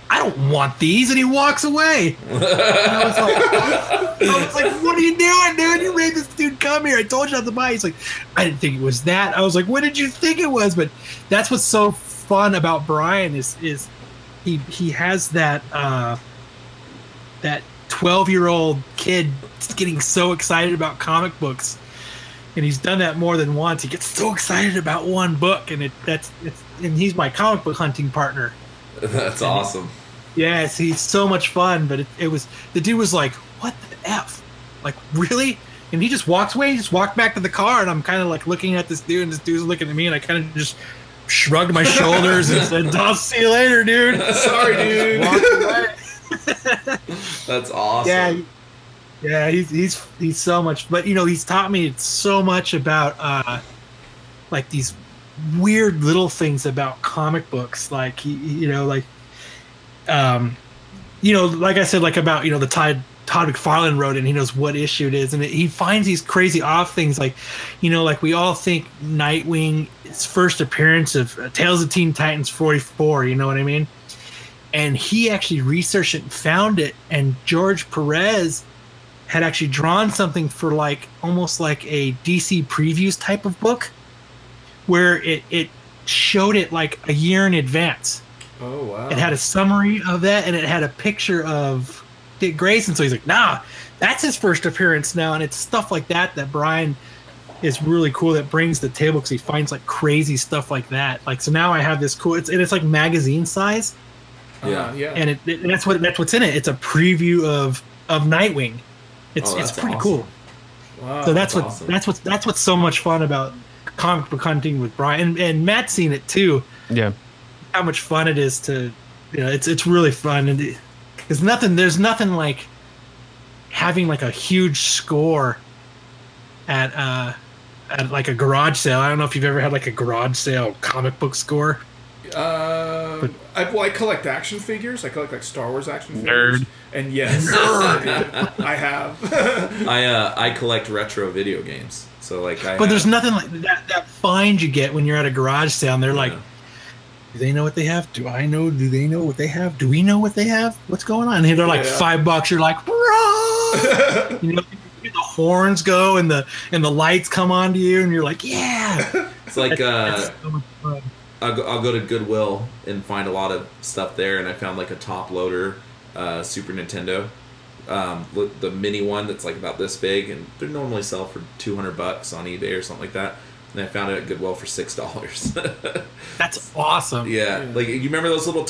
I don't want these, and he walks away. And I was like, what are you doing, dude? You made this dude come here. I told you not to buy. He's like, I didn't think it was that. I was like, what did you think it was? But that's what's so fun about Brian is he has that 12-year-old kid getting so excited about comic books, and he's done that more than once. He gets so excited about one book, and and he's my comic book hunting partner. That's awesome. Yes, he's so much fun. But it was, the dude was like, what the F? Like, really? And he just walks away. He just walked back to the car, and I'm kind of like looking at this dude, and this dude's looking at me, and I kind of just shrugged my shoulders and said, I'll see you later, dude. Sorry, dude. Walked away. That's awesome. Yeah, he's so much. But he's taught me so much about like these weird little things about comic books, like like I said, like about the Todd McFarlane wrote it, and he knows what issue it is, and he finds these crazy off things, like like we all think Nightwing's first appearance of Tales of Teen Titans 44, you know what I mean? And he actually researched it and found it, and George Perez had actually drawn something for like almost like a DC previews type of book, where it showed it like a year in advance. Oh wow! It had a summary of that, and it had a picture of Dick Grayson. So he's like, nah, that's his first appearance now, and it's stuff like that Brian is really cool that brings to the table, because he finds like crazy stuff like that. Like, so now I have this cool. It's like magazine size. Yeah. And that's what's in it. It's a preview of Nightwing. It's pretty awesome. Cool. Wow. So that's awesome. what's so much fun about comic book hunting with Brian, and Matt's seen it too. Yeah. How much fun it is to, it's really fun, and there's nothing like having like a huge score at like a garage sale. I don't know if you've ever had like a garage sale comic book score. I collect action figures. I collect like Star Wars action figures. Nerd. And yes, I have. I collect retro video games. So like, there's nothing like that find you get when you're at a garage sale, and they're like, do they know what they have? Do I know? Do they know what they have? Do we know what they have? What's going on? And they're like $5. You're like, bro! The horns go and the lights come on to you, and you're like, yeah. It's like that's so much fun. I'll go to Goodwill and find a lot of stuff there, and I found like a top loader Super Nintendo, the mini one that's like about this big, and they normally sell for $200 on eBay or something like that. And I found it at Goodwill for $6. That's awesome. Yeah, like you remember those little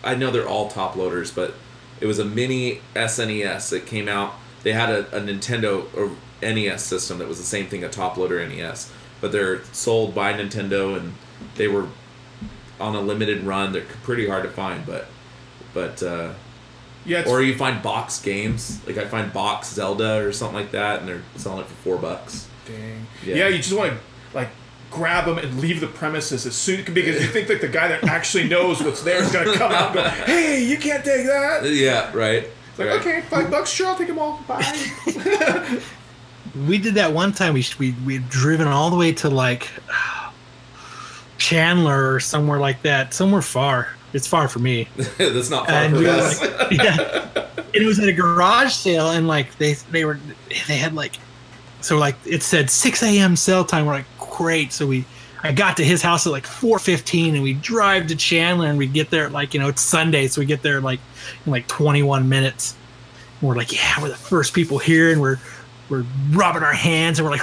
I know they're all top loaders, but it was a mini SNES that came out. They had a Nintendo or NES system that was the same thing, a top loader NES, but they're sold by Nintendo, and they were on a limited run. They're pretty hard to find, but yeah. Or you find box games, like I find box Zelda or something like that, and they're selling it for $4. Dang. Yeah. Yeah, you just want to like grab them and leave the premises as soon, because you think like the guy that actually knows what's there is going to come out and go, hey, you can't take that. Yeah, right. It's like, okay, $5, sure, I'll take them all. Bye. We did that one time. We'd driven all the way to like Chandler or somewhere like that, somewhere far. It's far for me. That's not far And from we were us. like, yeah. And it was at a garage sale, and like they had like, so like it said 6 a.m. sale time. We're like, great. So I got to his house at like 4:15, and we drive to Chandler, and we get there at like, it's Sunday, so we get there like in like 21 minutes. And we're like, yeah, we're the first people here, and we're rubbing our hands, and we're like,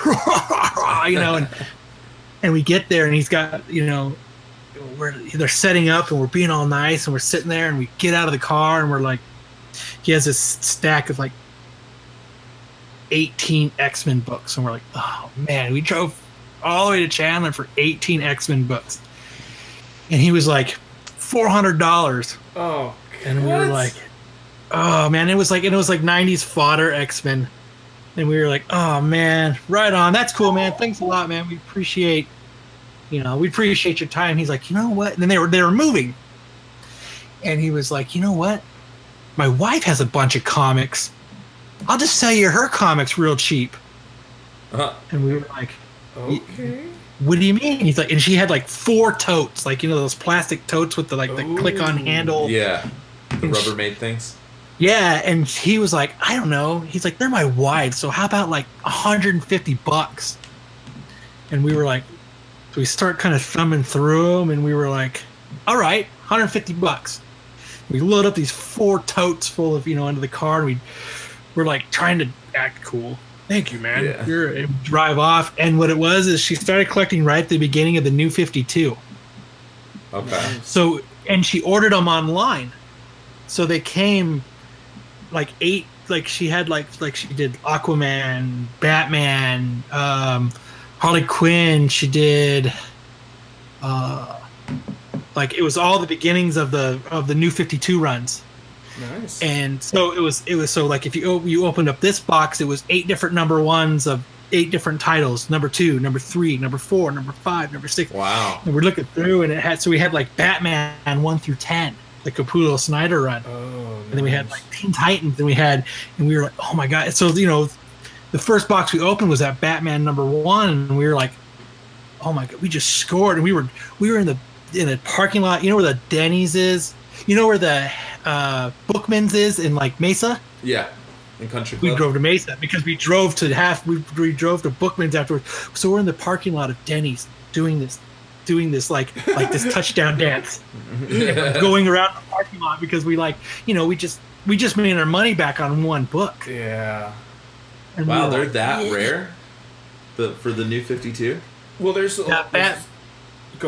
and we get there, and he's got, they're setting up, and we're being all nice, and we're sitting there, and we get out of the car, and we're like, he has this stack of like 18 X-Men books, and we're like, oh man, we drove all the way to Chandler for 18 X-Men books, and he was like $400. Oh, and we were like, oh man, it was like 90s fodder X-Men, and we were like, oh man, right on, that's cool, man, thanks a lot, man, we appreciate your time. He's like, you know what? And then they were moving, and he was like, you know what? My wife has a bunch of comics. I'll just sell you her comics real cheap. And we were like, okay. What do you mean? He's like, and she had like 4 totes, like those plastic totes with the click-on handle. Yeah, the Rubbermaid things. Yeah, and he was like, I don't know. He's like, they're my wife, so how about like $150? And we were like, so we start kind of thumbing through them, and we were like, all right, $150. We load up these 4 totes full of, into the car, and we're like trying to act cool. Thank you, man. Yeah. And drive off. And what it was is she started collecting right at the beginning of the New 52. Okay. So, and she ordered them online. So they came like 8, like she had like she did Aquaman, Batman, Harley Quinn. She did like it was all the beginnings of the New 52 runs. Nice. And so it was so like if you opened up this box, it was 8 different number 1s of 8 different titles: number 2, number 3, number 4, number 5, number 6. Wow. And we're looking through, and we had like Batman 1 through 10, the Capullo Snyder run. Oh, And then we had like Teen Titans, and we were like, oh my god. So the first box we opened was that Batman number 1, and we were like, oh my god, we just scored. And we were in the parking lot, where the Denny's is, where the Bookman's is in like Mesa. Yeah. in Country We Club? drove to Mesa because we drove to Bookman's afterwards. So we're in the parking lot of Denny's doing this like this touchdown dance, going around the parking lot because we just made our money back on one book. Yeah. And Wow, we they're were like, that yeah. rare. For the new 52. Well, there's go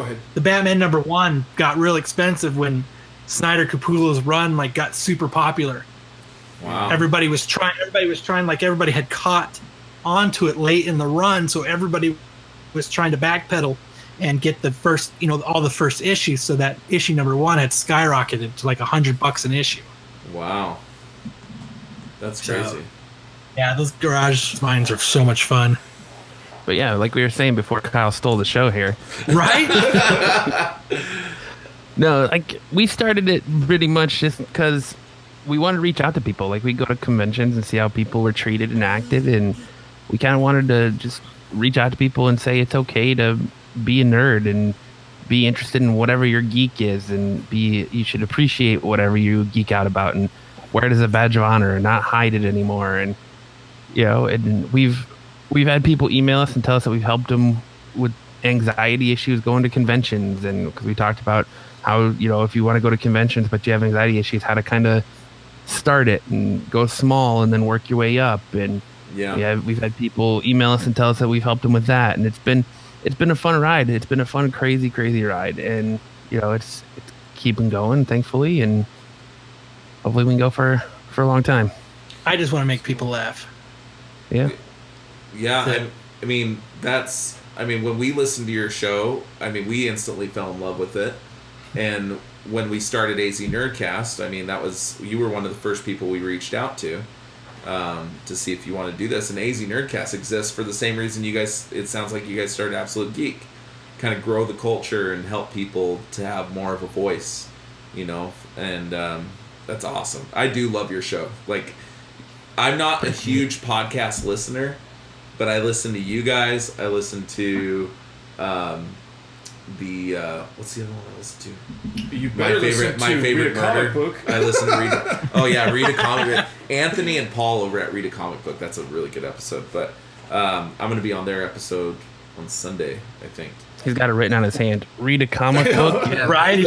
ahead. The Batman #1 got real expensive when Snyder Capullo's run got super popular. Wow. Everybody was trying, everybody had caught onto it late in the run, so everybody was trying to backpedal and get the first, all the first issues, so that issue #1 had skyrocketed to like $100 an issue. Wow. That's crazy. So, yeah, those garage mines are so much fun. But yeah, like we were saying before Kyle stole the show here. Right? No, like we started it pretty much just because we wanted to reach out to people. Like we go to conventions and see how people were treated and acted, and we kind of wanted to just reach out to people and say it's okay to be a nerd and be interested in whatever your geek is, and you should appreciate whatever you geek out about and wear it as a badge of honor and not hide it anymore. And and we've had people email us and tell us that we've helped them with anxiety issues going to conventions, and because we talked about how if you want to go to conventions but you have anxiety issues, how to kind of start it and go small and then work your way up. And we've had people email us and tell us that we've helped them with that, and it's been a fun ride. It's been a fun, crazy ride, and it's keeping going, thankfully, and hopefully we can go for a long time. I just want to make people laugh. Yeah. Yeah, I mean, when we listened to your show, we instantly fell in love with it. And when we started AZ Nerdcast, you were one of the first people we reached out to see if you want to do this. And AZ Nerdcast exists for the same reason it sounds like you guys started Absolute Geek. Kind of grow the culture and help people to have more of a voice, and that's awesome. I do love your show. Like, I'm not a huge podcast listener, but I listen to you guys. I listen to what's the other one I listen to? You better my favorite Read a Comic murder. Book. I listen to Read a Comic Book. Anthony and Paul over at Read a Comic Book. That's a really good episode. But I'm going to be on their episode on Sunday, I think. He's got it written on his hand. Read a comic book. Yeah, right.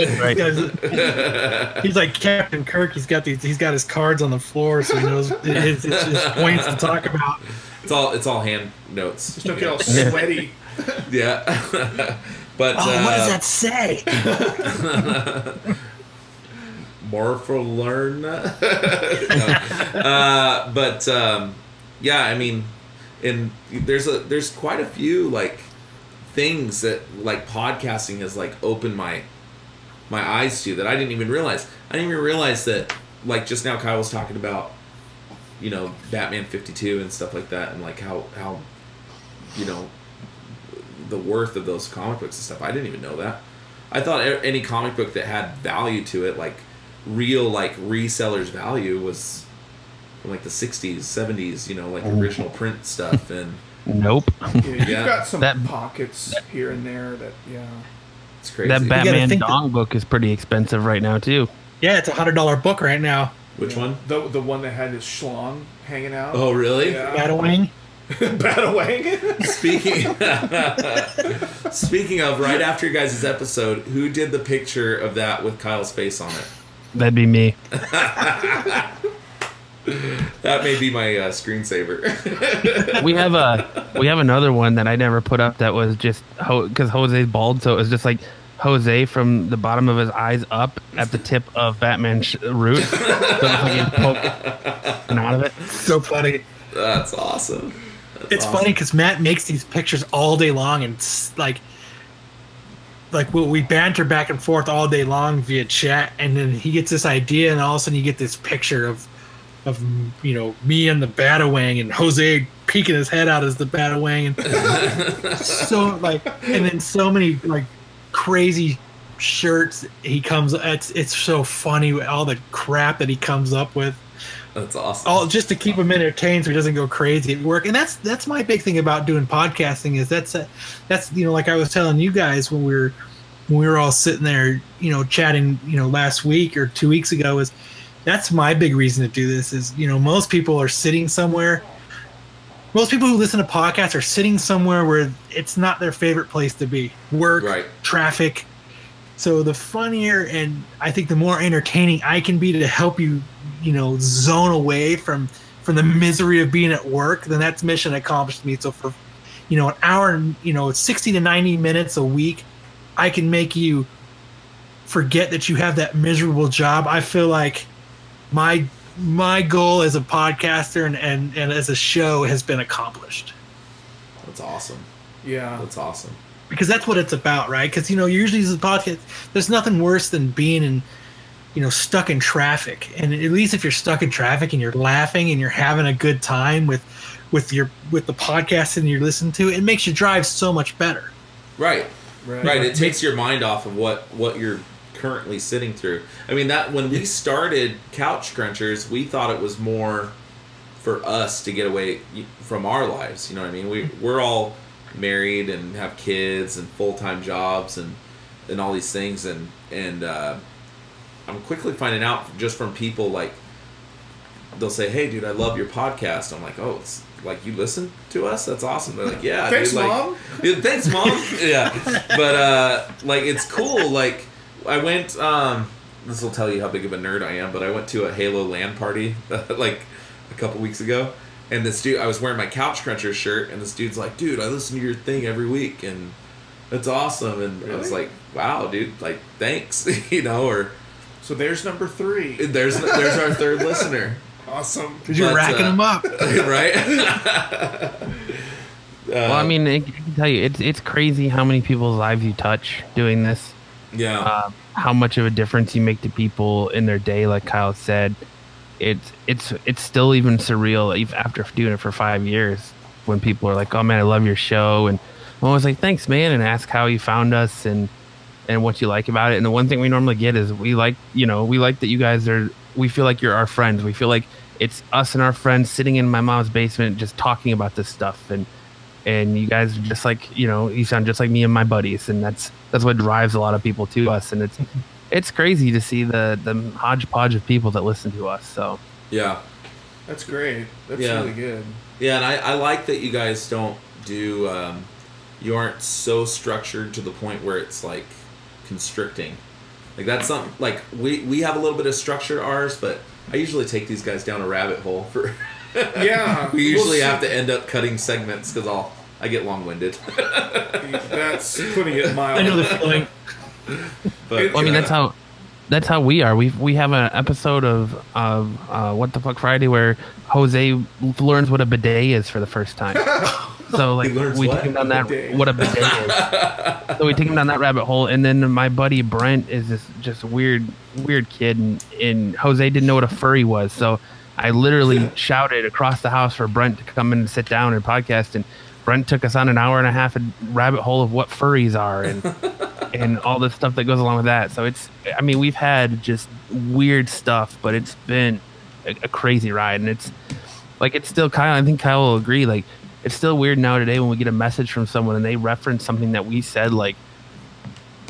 He's like Captain Kirk. He's got his cards on the floor, so he knows his points to talk about. It's all hand notes. Just don't get all sweaty. Yeah. But what does that say? More for learn. And there's quite a few things that podcasting has opened my eyes to that I didn't even realize. I didn't even realize that just now Kyle was talking about Batman 52 and stuff like that, and how the worth of those comic books and stuff. I didn't even know that. I thought any comic book that had value to it, real resellers value, was from the 60s, 70s, original print stuff. And nope. You've got some pockets here and there that it's crazy. That Batman Dong book is pretty expensive right now too. Yeah, it's $100 book right now. Which one? The one that had his schlong hanging out. Oh, really? Yeah. Batawang. Batawang. Speaking of, right after your guys' episode, who did the picture of that with Kyle's face on it? That'd be me. That may be my screensaver. we have another one that I never put up that was just because Jose's bald, so it was just Jose from the bottom of his eyes up at the tip of Batman's root. So it was poking out of it. So funny. That's awesome. It's funny because Matt makes these pictures all day long, and we banter back and forth all day long via chat, and then he gets this idea, and all of a sudden you get this picture of me and the Batawang, and Jose peeking his head out as the Batawang, and and then so many crazy shirts he comes. It's so funny all the crap that he comes up with. That's awesome. All just to keep him entertained so he doesn't go crazy at work. And that's my big thing about doing podcasting is that's like I was telling you guys when we were all sitting there, chatting, last week or 2 weeks ago, is that's my big reason to do this is, most people are sitting somewhere. Most people who listen to podcasts are sitting somewhere where it's not their favorite place to be. Work, Right. traffic. So the funnier and I think the more entertaining I can be to help you, zone away from the misery of being at work, then that's mission accomplished to me. So for, an hour and, 60 to 90 minutes a week, I can make you forget that you have that miserable job. I feel like my goal as a podcaster and as a show has been accomplished. That's awesome. Yeah. That's awesome. Because that's what it's about, right? Because, usually as a podcast, there's nothing worse than being in, stuck in traffic. And at least if you're stuck in traffic and you're laughing and you're having a good time with the podcast and you're listening to, it makes your drive so much better. Right. It takes your mind off of what you're currently sitting through. I mean, that when we started Couch Crunchers, we thought it was more for us to get away from our lives. You know what I mean? We're all married and have kids and full-time jobs and all these things, and I'm quickly finding out just from people, like, they'll say, "Hey dude, I love your podcast." I'm like, "Oh, it's like you listen to us? That's awesome." They're like, "Yeah, thanks, dude, Mom." Yeah, thanks, Mom. Yeah. But like, it's cool. Like, I went, this will tell you how big of a nerd I am, but I went to a Halo LAN party like a couple weeks ago, and this dude, I was wearing my Couch Cruncher shirt, and this dude's like, "Dude, I listen to your thing every week, and it's awesome." And Really? I was like, "Wow, dude, like, thanks." Or So there's number 3. there's our third listener. Awesome. Because you're But, racking them up. Right? Well, I mean, I can tell you, it's crazy how many people's lives you touch doing this. Yeah. How much of a difference you make to people in their day, like Kyle said. It's still even surreal even after doing it for 5 years when people are like, "Oh man, I love your show," and I'm always like, "Thanks, man," and ask how you found us and what you like about it. And the one thing we normally get is we like that you guys we feel like you're our friends. We feel like it's us and our friends sitting in my mom's basement just talking about this stuff, and you guys are just like, you sound just like me and my buddies, and that's what drives a lot of people to us. And it's crazy to see the hodgepodge of people that listen to us. So Yeah. That's great. That's Yeah. really good. Yeah, and I like that you guys don't do, you aren't so structured to the point where it's like constricting. Like, that's something, like, we have a little bit of structure to ours, but I usually take these guys down a rabbit hole for. Yeah. We usually have to end up cutting segments because I get long-winded. That's putting it mildly. I know the feeling. But well, I mean, that's how we are. We have an episode of What the Fuck Friday where Jose learns what a bidet is for the first time. So like He learns we what? take him down that Bidet. what a bidet is. So we take him down that rabbit hole, and then my buddy Brent is this just weird kid, and Jose didn't know what a furry was. So I literally shouted across the house for Brent to come in and sit down and podcast, and Brent took us on an hour and a half rabbit hole of what furries are and all the stuff that goes along with that. So we've had just weird stuff, but it's been a crazy ride, and it's still, Kyle, I think Kyle will agree, like, it's still weird now today when we get a message from someone and they reference something that we said like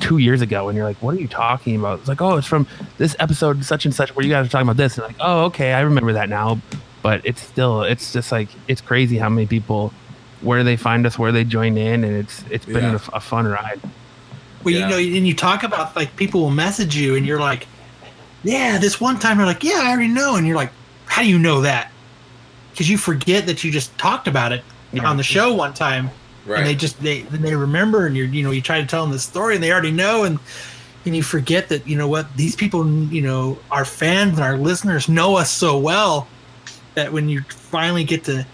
2 years ago, and you're like, "What are you talking about?" It's like, "Oh, it's from this episode such and such where you guys are talking about this," and like, "Oh, okay, I remember that now." But it's just like, it's crazy how many people, where they find us, where they join in, and it's been a fun ride. Well, Yeah. and you talk about, like, people will message you and you're like, "Yeah, this one time," they're like, "Yeah, I already know," and you're like, "How do you know that?" Because you forget that you just talked about it on the show one time, Right. and they remember, and you try to tell them the story and they already know, and you forget that, what, these people, our fans and our listeners know us so well that when you finally get the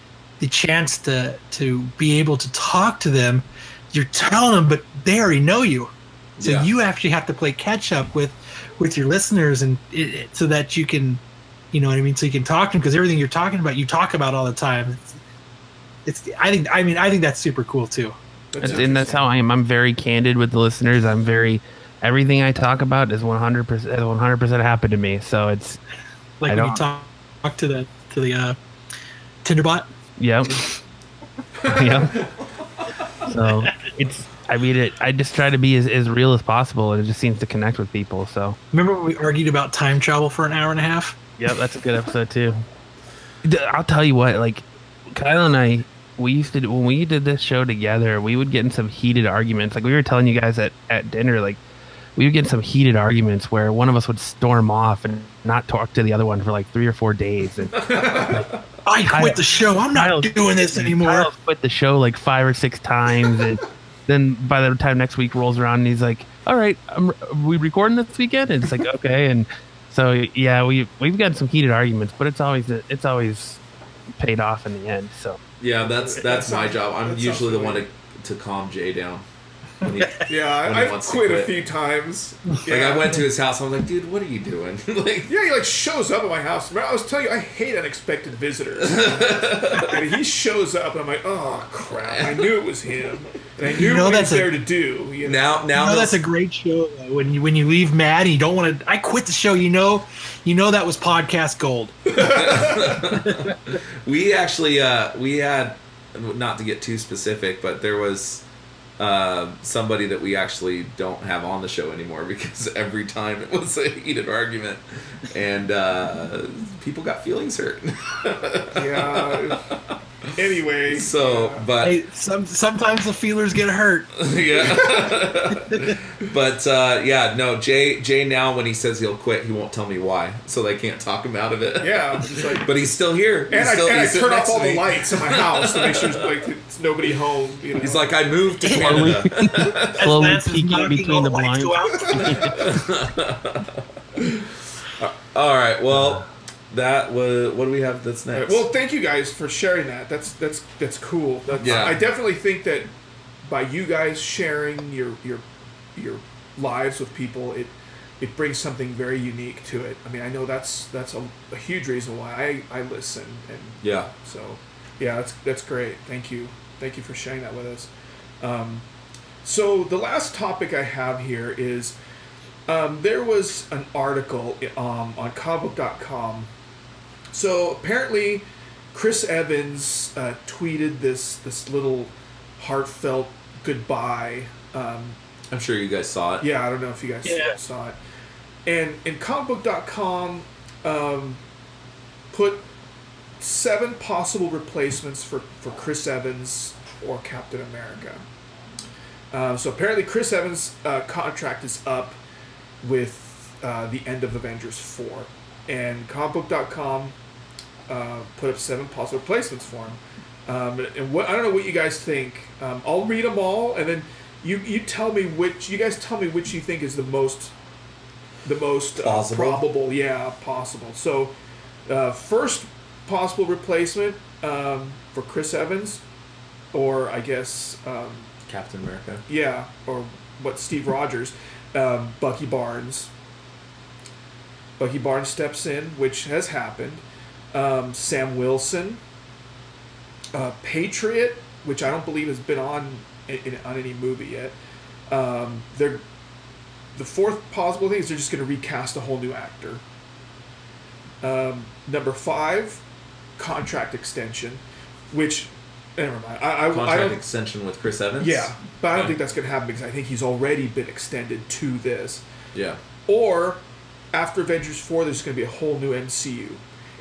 chance to be able to talk to them, you're telling them, but they already know you. So Yeah. you actually have to play catch up with your listeners, and so that you can, you know what I mean? So you can talk to them, because everything you're talking about, you talk about all the time. I think that's super cool too. And that's how I am. I'm very candid with the listeners. Everything I talk about is 100% happened to me. So it's Like when you talk to the Tinderbot. Yep. Yep. So I just try to be as real as possible, and it just seems to connect with people. So Remember when we argued about time travel for an hour and a half? Yep, that's a good episode too. I'll tell you what, like Kyle and I, when we did this show together, we would get in some heated arguments. Like we were telling you guys at dinner, like we would get in some heated arguments where one of us would storm off and not talk to the other one for like 3 or 4 days. And I quit the show. I'm not doing this anymore. Kyle quit the show like 5 or 6 times, and then by the time next week rolls around, and he's like, "All right, are we recording this weekend?" And it's like, "Okay." And so yeah, we've gotten some heated arguments, but it's always paid off in the end. So yeah, that's my job. I'm usually the one to calm Jay down. I've quit a few times. Like I went to his house. I was like, "Dude, what are you doing?" Like, he like shows up at my house. I was telling you, I hate unexpected visitors. And he shows up, and I'm like, "Oh crap! I knew it was him, and I knew what he was there to do." You know? Now that's a great show. Though. When you leave mad, and you don't want to. I quit the show. You know that was podcast gold. We actually we had, not to get too specific, but there was somebody that we actually don't have on the show anymore because every time it was a heated argument and people got feelings hurt. Yeah. Anyway. So, but hey, sometimes the feelers get hurt. Yeah. But no. Jay now when he says he'll quit, he won't tell me why, so they can't talk him out of it. Yeah. Just like, but he's still here. I turn off all the lights in my house to make sure it's nobody home. You know? He's like, I moved to Canada. Slowly peeking between the blinds. All right. Well. What do we have that's next? Well, thank you guys for sharing that. That's cool. I definitely think that by you guys sharing your lives with people, it brings something very unique to it. I mean, I know that's a huge reason why I listen. And yeah. So yeah, that's great. Thank you for sharing that with us. So the last topic I have here is there was an article on comicbook.com. So apparently, Chris Evans tweeted this little heartfelt goodbye. I'm sure you guys saw it. Yeah, I don't know if you guys saw it. And comicbook.com put 7 possible replacements for Chris Evans or Captain America. So apparently, Chris Evans' contract is up with the end of Avengers 4, and comicbook.com put up 7 possible replacements for him. And I don't know what you guys think. I'll read them all, and then you tell me which you think is the most probable. Yeah, possible. So first possible replacement for Chris Evans, or I guess Captain America. Yeah, or what Steve Rogers. Bucky Barnes. Bucky Barnes steps in, which has happened. Sam Wilson. Patriot, which I don't believe has been on any movie yet. The fourth possible thing is they're just going to recast a whole new actor. Number 5, contract extension, which... Never mind. Contract extension with Chris Evans? Yeah, but I don't think that's going to happen because I think he's already been extended to this. Yeah. Or, after Avengers 4, there's going to be a whole new MCU.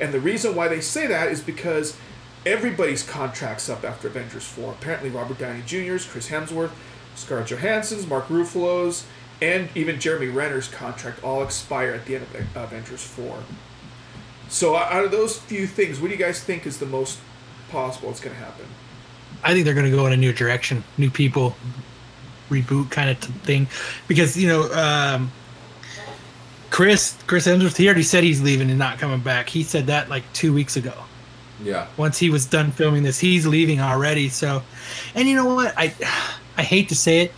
And the reason why they say that is because everybody's contract's up after Avengers 4. Apparently Robert Downey Jr.'s, Chris Hemsworth, Scarlett Johansson's, Mark Ruffalo's, and even Jeremy Renner's contract all expire at the end of Avengers 4. So out of those few things, what do you guys think is the most possible it's going to happen? I think they're going to go in a new direction, new people, reboot kind of thing, because Chris Hemsworth, he already said he's leaving and not coming back. He said that like 2 weeks ago. Yeah. Once he was done filming this, he's leaving already. So, and you know what? I hate to say it,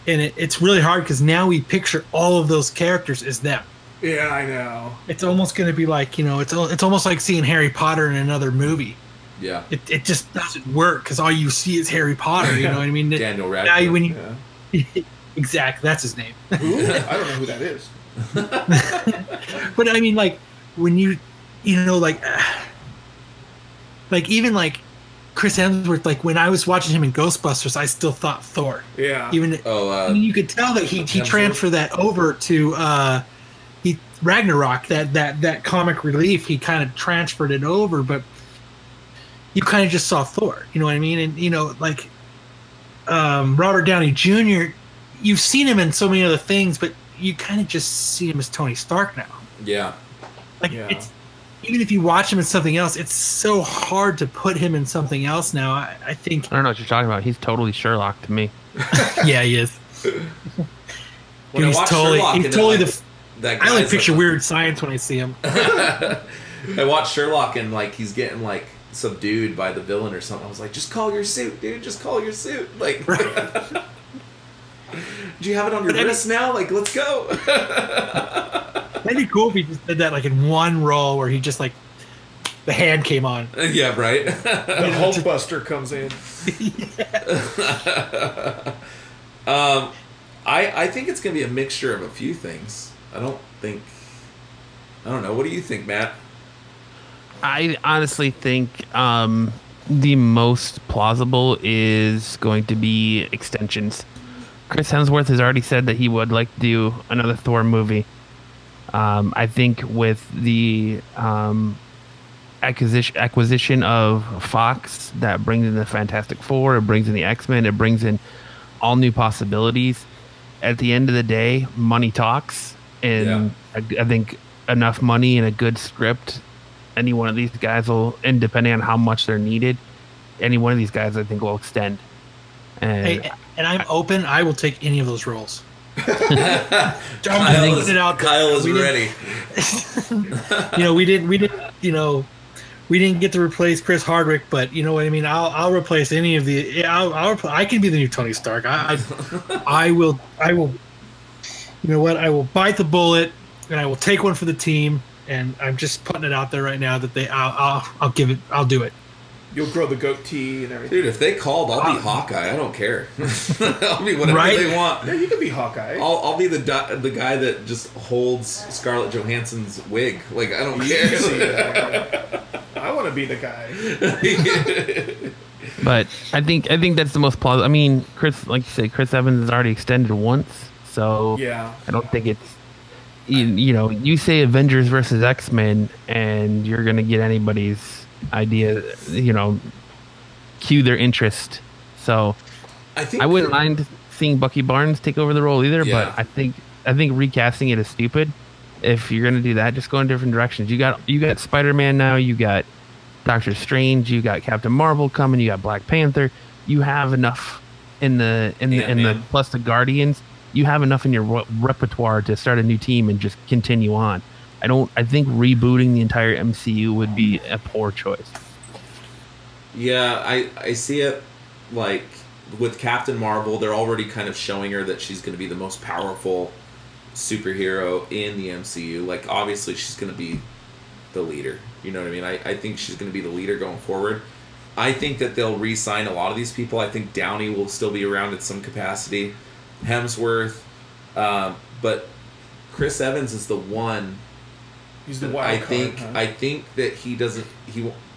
and it's really hard because now we picture all of those characters as them. Yeah, I know. It's almost going to be like it's almost like seeing Harry Potter in another movie. Yeah. It just doesn't work because all you see is Harry Potter. You know what I mean? Daniel Radcliffe. Exactly, that's his name. Who? I don't know who that is. But I mean, like when like even like Chris Hemsworth, like when I was watching him in Ghostbusters, I still thought Thor. Yeah. Even I mean, you could tell that he transferred that over to Ragnarok, that comic relief, he kind of transferred it over, but you kind of just saw Thor. You know what I mean? And like Robert Downey Jr., you've seen him in so many other things, but you kind of just see him as Tony Stark now. Yeah. Like it's even if you watch him in something else, it's so hard to put him in something else now. I think I don't know what you're talking about. He's totally Sherlock to me. Yeah, he is. When I watch Sherlock, he's totally that I only guy's picture like, Weird Science when I see him. I watch Sherlock and like he's getting like subdued by the villain or something. I was like, just call your suit, dude. Just call your suit. Like, do you have it on your wrist now? Like, let's go. That'd be cool if he just did that like in one roll where he just like the hand came on. Yeah, right. The Hulkbuster comes in. I think it's gonna be a mixture of a few things. I don't know. What do you think, Matt? I honestly think the most plausible is going to be extensions. Chris Hemsworth has already said that he would like to do another Thor movie. I think with the acquisition of Fox, that brings in the Fantastic Four, it brings in the X-Men, it brings in all new possibilities. At the end of the day, money talks, and I think enough money and a good script, any one of these guys will, and depending on how much they're needed, any one of these guys I think will extend. And I'm open. I will take any of those roles. Kyle is ready. We didn't get to replace Chris Hardwick, but you know what I mean. I'll replace any of the. I can be the new Tony Stark. I will. You know what? I will bite the bullet, and I will take one for the team. And I'm just putting it out there right now that I'll give it. I'll do it. You'll grow the goatee and everything. Dude, if they called, I'll be Hawkeye. I don't care. I'll be whatever they want. Yeah, you can be Hawkeye. I'll be the guy that just holds Scarlett Johansson's wig. Like, I don't care. I want to be the guy. But I think that's the most plausible. I mean, Chris, like you say, Chris Evans has already extended once, so yeah. I don't think it's you say Avengers versus X-Men, and you're gonna get anybody's idea. Cue their interest. So I wouldn't mind seeing Bucky Barnes take over the role either. Yeah. But I think recasting it is stupid. If you're gonna do that, just go in different directions. You got Spider-Man now. You got Doctor Strange. You got Captain Marvel coming. You got Black Panther. You have enough in the plus the Guardians. You have enough in your repertoire to start a new team and just continue on. I think rebooting the entire MCU would be a poor choice. Yeah, I see it like with Captain Marvel. They're already kind of showing her that she's going to be the most powerful superhero in the MCU. Like, obviously she's going to be the leader. You know what I mean? I think she's going to be the leader going forward. I think that they'll re-sign a lot of these people. I think Downey will still be around in some capacity. Hemsworth. But Chris Evans is the one. He's the wild card. I think that he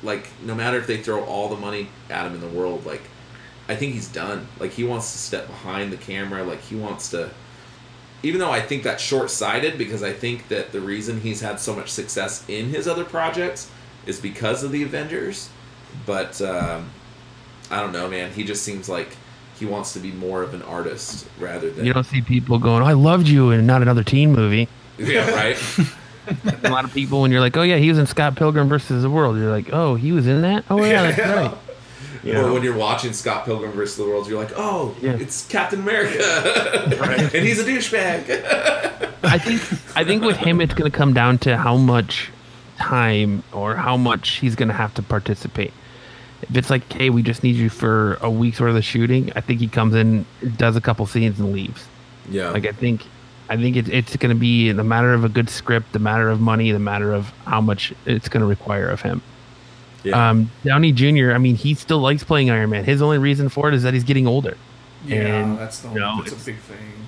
like, no matter if they throw all the money at him in the world, like, I think he's done. Like, he wants to step behind the camera. Like, he wants to, even though I think that's short-sighted, because I think that the reason he's had so much success in his other projects is because of the Avengers. But I don't know, man. He just seems like he wants to be more of an artist rather than. You don't see people going, "Oh, I loved you," and not another teen movie. Yeah, right. A lot of people, when you're like, "Oh yeah, he was in Scott Pilgrim versus the World," you're like, "Oh, he was in that? Oh yeah, that's right." Or when you're watching Scott Pilgrim versus the World, you're like, "Oh, it's Captain America, right. And he's a douchebag." I think with him, it's going to come down to how much time or how much he's going to have to participate. If it's like, "Hey, we just need you for a week's worth of shooting," I think he comes in, does a couple scenes, and leaves. Yeah. Like, I think it's going to be the matter of a good script, the matter of money, the matter of how much it's going to require of him. Yeah. Downey Jr., I mean, he still likes playing Iron Man. His only reason for it is that he's getting older. Yeah, and, that's a big thing.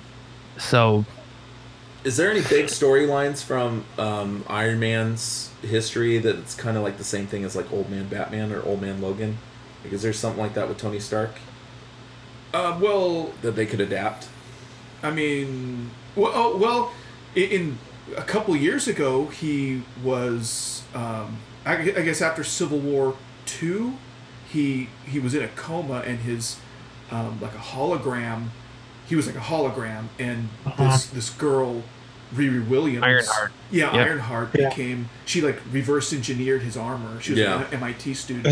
So, is there any big storylines from Iron Man's history that it's kind of like the same thing as like Old Man Batman or Old Man Logan? Like, is there something like that with Tony Stark? Well, that they could adapt. I mean, in a couple years ago, he was, I guess after Civil War II, he was in a coma, and his, like a hologram, he was like a hologram, and this girl, Riri Williams, Ironheart. Yeah, Ironheart became. She like reverse engineered his armor. She was an MIT student,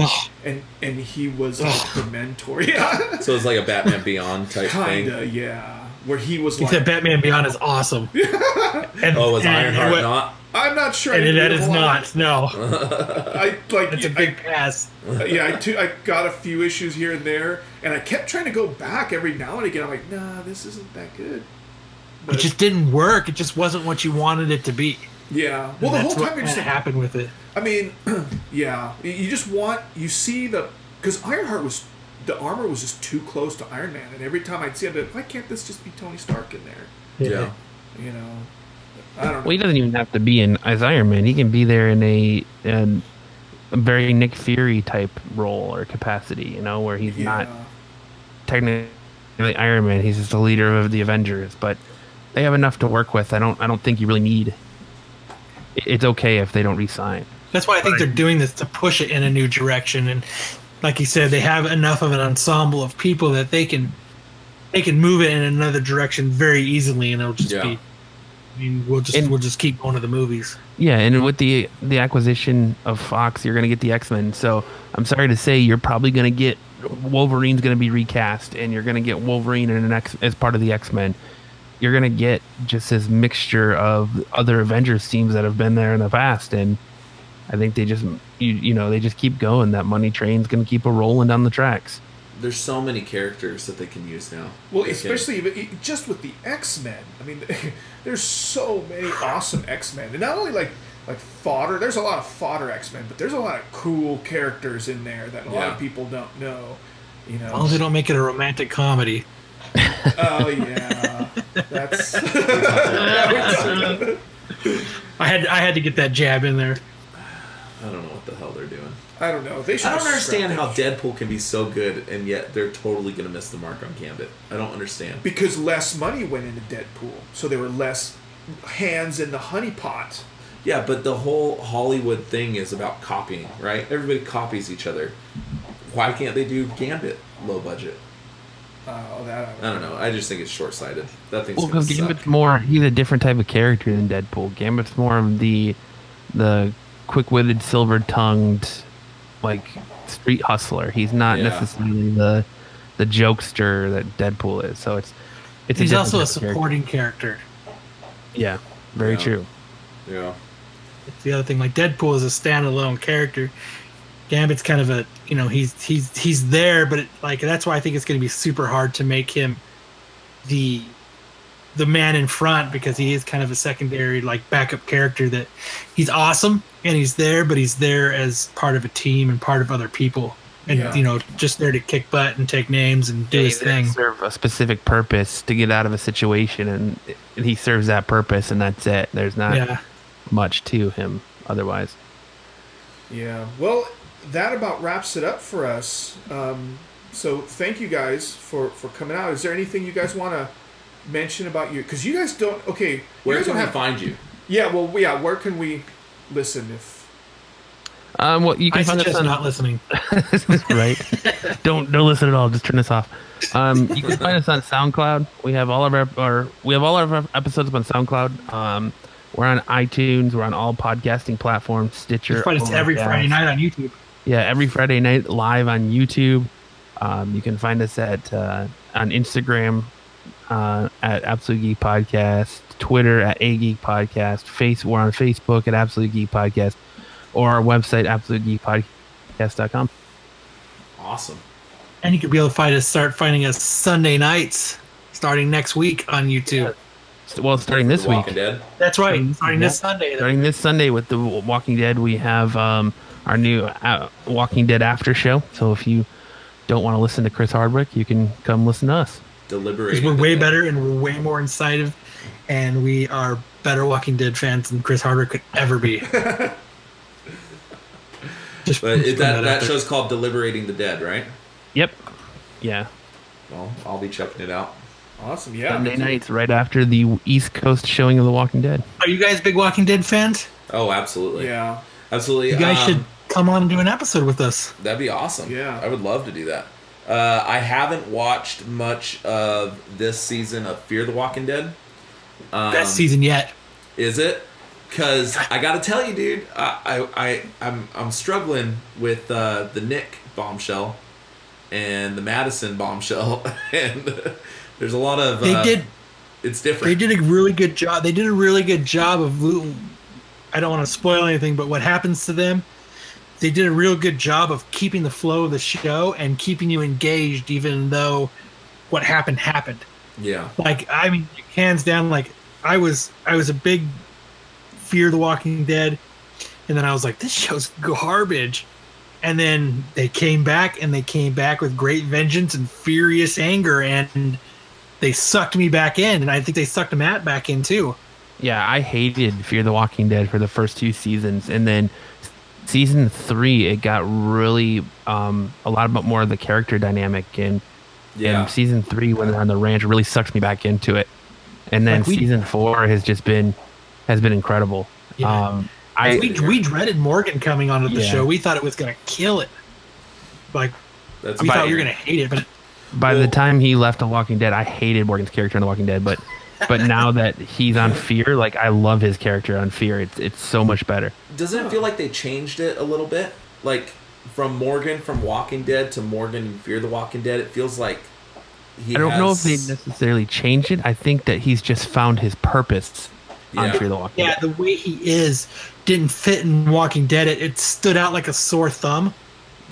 and he was like her mentor. Yeah, So it's like a Batman Beyond type thing. kinda, yeah. Where he was He like, said Batman Beyond is awesome. And, Was Ironheart not? I'm not sure. And that is a whole lot. not. No, I like. it's a big pass. I got a few issues here and there, and I kept trying to go back every now and again. I'm like, nah, this isn't that good. But, It just didn't work. It just wasn't what you wanted it to be. yeah. Well, the And whole that's time you're what just like, happened with it. I mean, yeah. You just want, you see because Ironheart was, the armor was just too close to Iron Man, and every time I'd see it, I'd be like, why can't this just be Tony Stark in there? Yeah. You know, I don't know. Well, he doesn't even have to be in as Iron Man. He can be there in a very Nick Fury type role or capacity, you know, where he's not technically Iron Man. He's just the leader of the Avengers, but they have enough to work with. I don't think you really need. It's okay if they don't re-sign. That's why I think they're doing this to push it in a new direction. And like you said, they have enough of an ensemble of people that they can move it in another direction very easily, and it'll just be. I mean, we'll just keep going to the movies. Yeah, and with the acquisition of Fox, you're going to get the X-Men. So I'm sorry to say, you're probably going to get Wolverine's going to be recast, and you're going to get Wolverine as part of the X-Men. You're going to get just this mixture of other Avengers teams that have been there in the past, and I think they just they just keep going. That money train's going to keep rolling down the tracks. There's so many characters that they can use now. Well, especially just with the X-Men. I mean, there's so many awesome X-Men, and not only like fodder. There's a lot of fodder X-Men, but there's a lot of cool characters in there that a lot of people don't know. You know, Oh, they don't make it a romantic comedy. Oh yeah, that's. I had to get that jab in there. I don't know what the hell they're doing. I don't know. They should. I don't understand how Deadpool can be so good and yet they're totally going to miss the mark on Gambit. I don't understand. Because less money went into Deadpool, so there were less hands in the honeypot. Yeah, but the whole Hollywood thing is about copying, right? Everybody copies each other. Why can't they do Gambit low budget? I don't know. I just think it's short-sighted. That thing's Well, gonna because suck. Gambit's more, he's a different type of character than Deadpool. Gambit's more of the quick-witted, silver-tongued, like, street hustler. He's not necessarily the jokester that Deadpool is. So it's He's also a type of character. supporting character. Yeah, very true. Yeah. It's the other thing. Like Deadpool is a standalone character. Gambit's kind of a he's there, but that's why I think it's going to be super hard to make him the man in front, because he is kind of a secondary backup character that he's awesome and he's there, but he's there as part of a team and part of other people, and just there to kick butt and take names and do his thing. Serve a specific purpose to get out of a situation, and he serves that purpose, and that's it. There's not much to him otherwise. Yeah. Well, that about wraps it up for us. So thank you guys for coming out. Is there anything you guys want to mention about you? Because you guys don't. Okay. Where can we find you? Yeah. Well. Yeah. Where can we listen? If. Well, you can I find us suggest on not listening. right. Don't listen at all. Just turn this off. You can find us on SoundCloud. We have all of our episodes on SoundCloud. We're on iTunes. We're on all podcasting platforms. Stitcher. You find us every Friday night on YouTube. Yeah, every Friday night live on YouTube. You can find us on Instagram at Absolute Geek Podcast, Twitter at A Geek Podcast, we're on Facebook at Absolute Geek Podcast, or our website absolutegeekpodcast.com. Awesome. And you could be able to start finding us Sunday nights starting next week on YouTube. Well, starting this week. Walking Dead. That's right. Starting this Sunday. Starting this Sunday with the Walking Dead, we have our new Walking Dead after show. So if you don't want to listen to Chris Hardwick, you can come listen to us. Deliberating. Because we're way better and we're way more incisive, and we are better Walking Dead fans than Chris Hardwick could ever be. But that show's called Deliberating the Dead, right? Yep. Yeah. Well, I'll be checking it out. Awesome. Yeah. Sunday nights, right after the East Coast showing of The Walking Dead. Are you guys big Walking Dead fans? Oh, absolutely. Yeah. Absolutely. You guys should come on and do an episode with us. That'd be awesome. Yeah. I would love to do that. I haven't watched much of this season of Fear the Walking Dead. Best season yet. Is it? Because I gotta tell you, dude, I'm struggling with the Nick bombshell and the Madison bombshell, and there's a lot of it's different. They did a really good job. They did a really good job of. I don't want to spoil anything, but what happens to them? They did a real good job of keeping the flow of the show and keeping you engaged, even though what happened. Yeah. Like, I mean, hands down. Like, I was a big Fear the Walking Dead, and then I was like, this show's garbage. And then they came back with great vengeance and furious anger, and they sucked me back in, and I think they sucked Matt back in too. Yeah, I hated Fear the Walking Dead for the first 2 seasons, and then season 3 it got really a lot more of the character dynamic, and season 3 when they're on the ranch really sucked me back into it. And then season 4 has been incredible. Yeah. We dreaded Morgan coming onto the show. We thought it was going to kill it. Like, we thought we were going to hate it. But by the time he left The Walking Dead, I hated Morgan's character in The Walking Dead. But now that he's on Fear, like, I love his character on Fear. It's so much better. Doesn't it feel like they changed it a little bit? Like, from Morgan from Walking Dead to Morgan in Fear the Walking Dead, it feels like I don't know if they necessarily changed it. I think that he's just found his purpose on Fear the Walking Dead. Yeah, the way he is didn't fit in Walking Dead. It stood out like a sore thumb.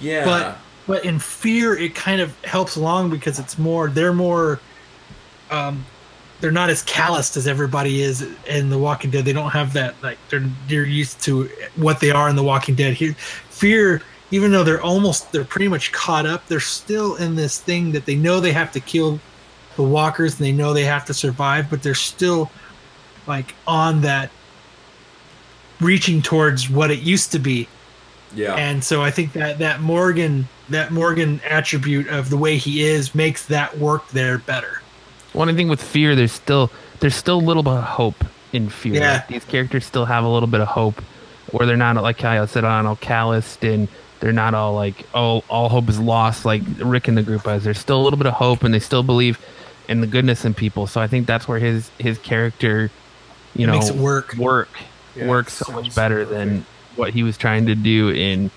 Yeah. But in Fear, it kind of helps along because they're more they're not as calloused as everybody is in The Walking Dead. They don't have that, like, they're used to what they are in The Walking Dead. Here, Fear, even though they're pretty much caught up, they're still in this thing that they know they have to kill the walkers and they know they have to survive, but they're still like on that reaching towards what it used to be. Yeah. And so I think that Morgan attribute of the way he is makes that work there better. One thing with Fear, there's still a little bit of hope in Fear. Yeah. Like, these characters still have a little bit of hope where they're not, like I said, all calloused, and they're not all like, all hope is lost like Rick and the group is. There's still a little bit of hope, and they still believe in the goodness in people. So I think that's where his character, makes it works so much better than what he was trying to do in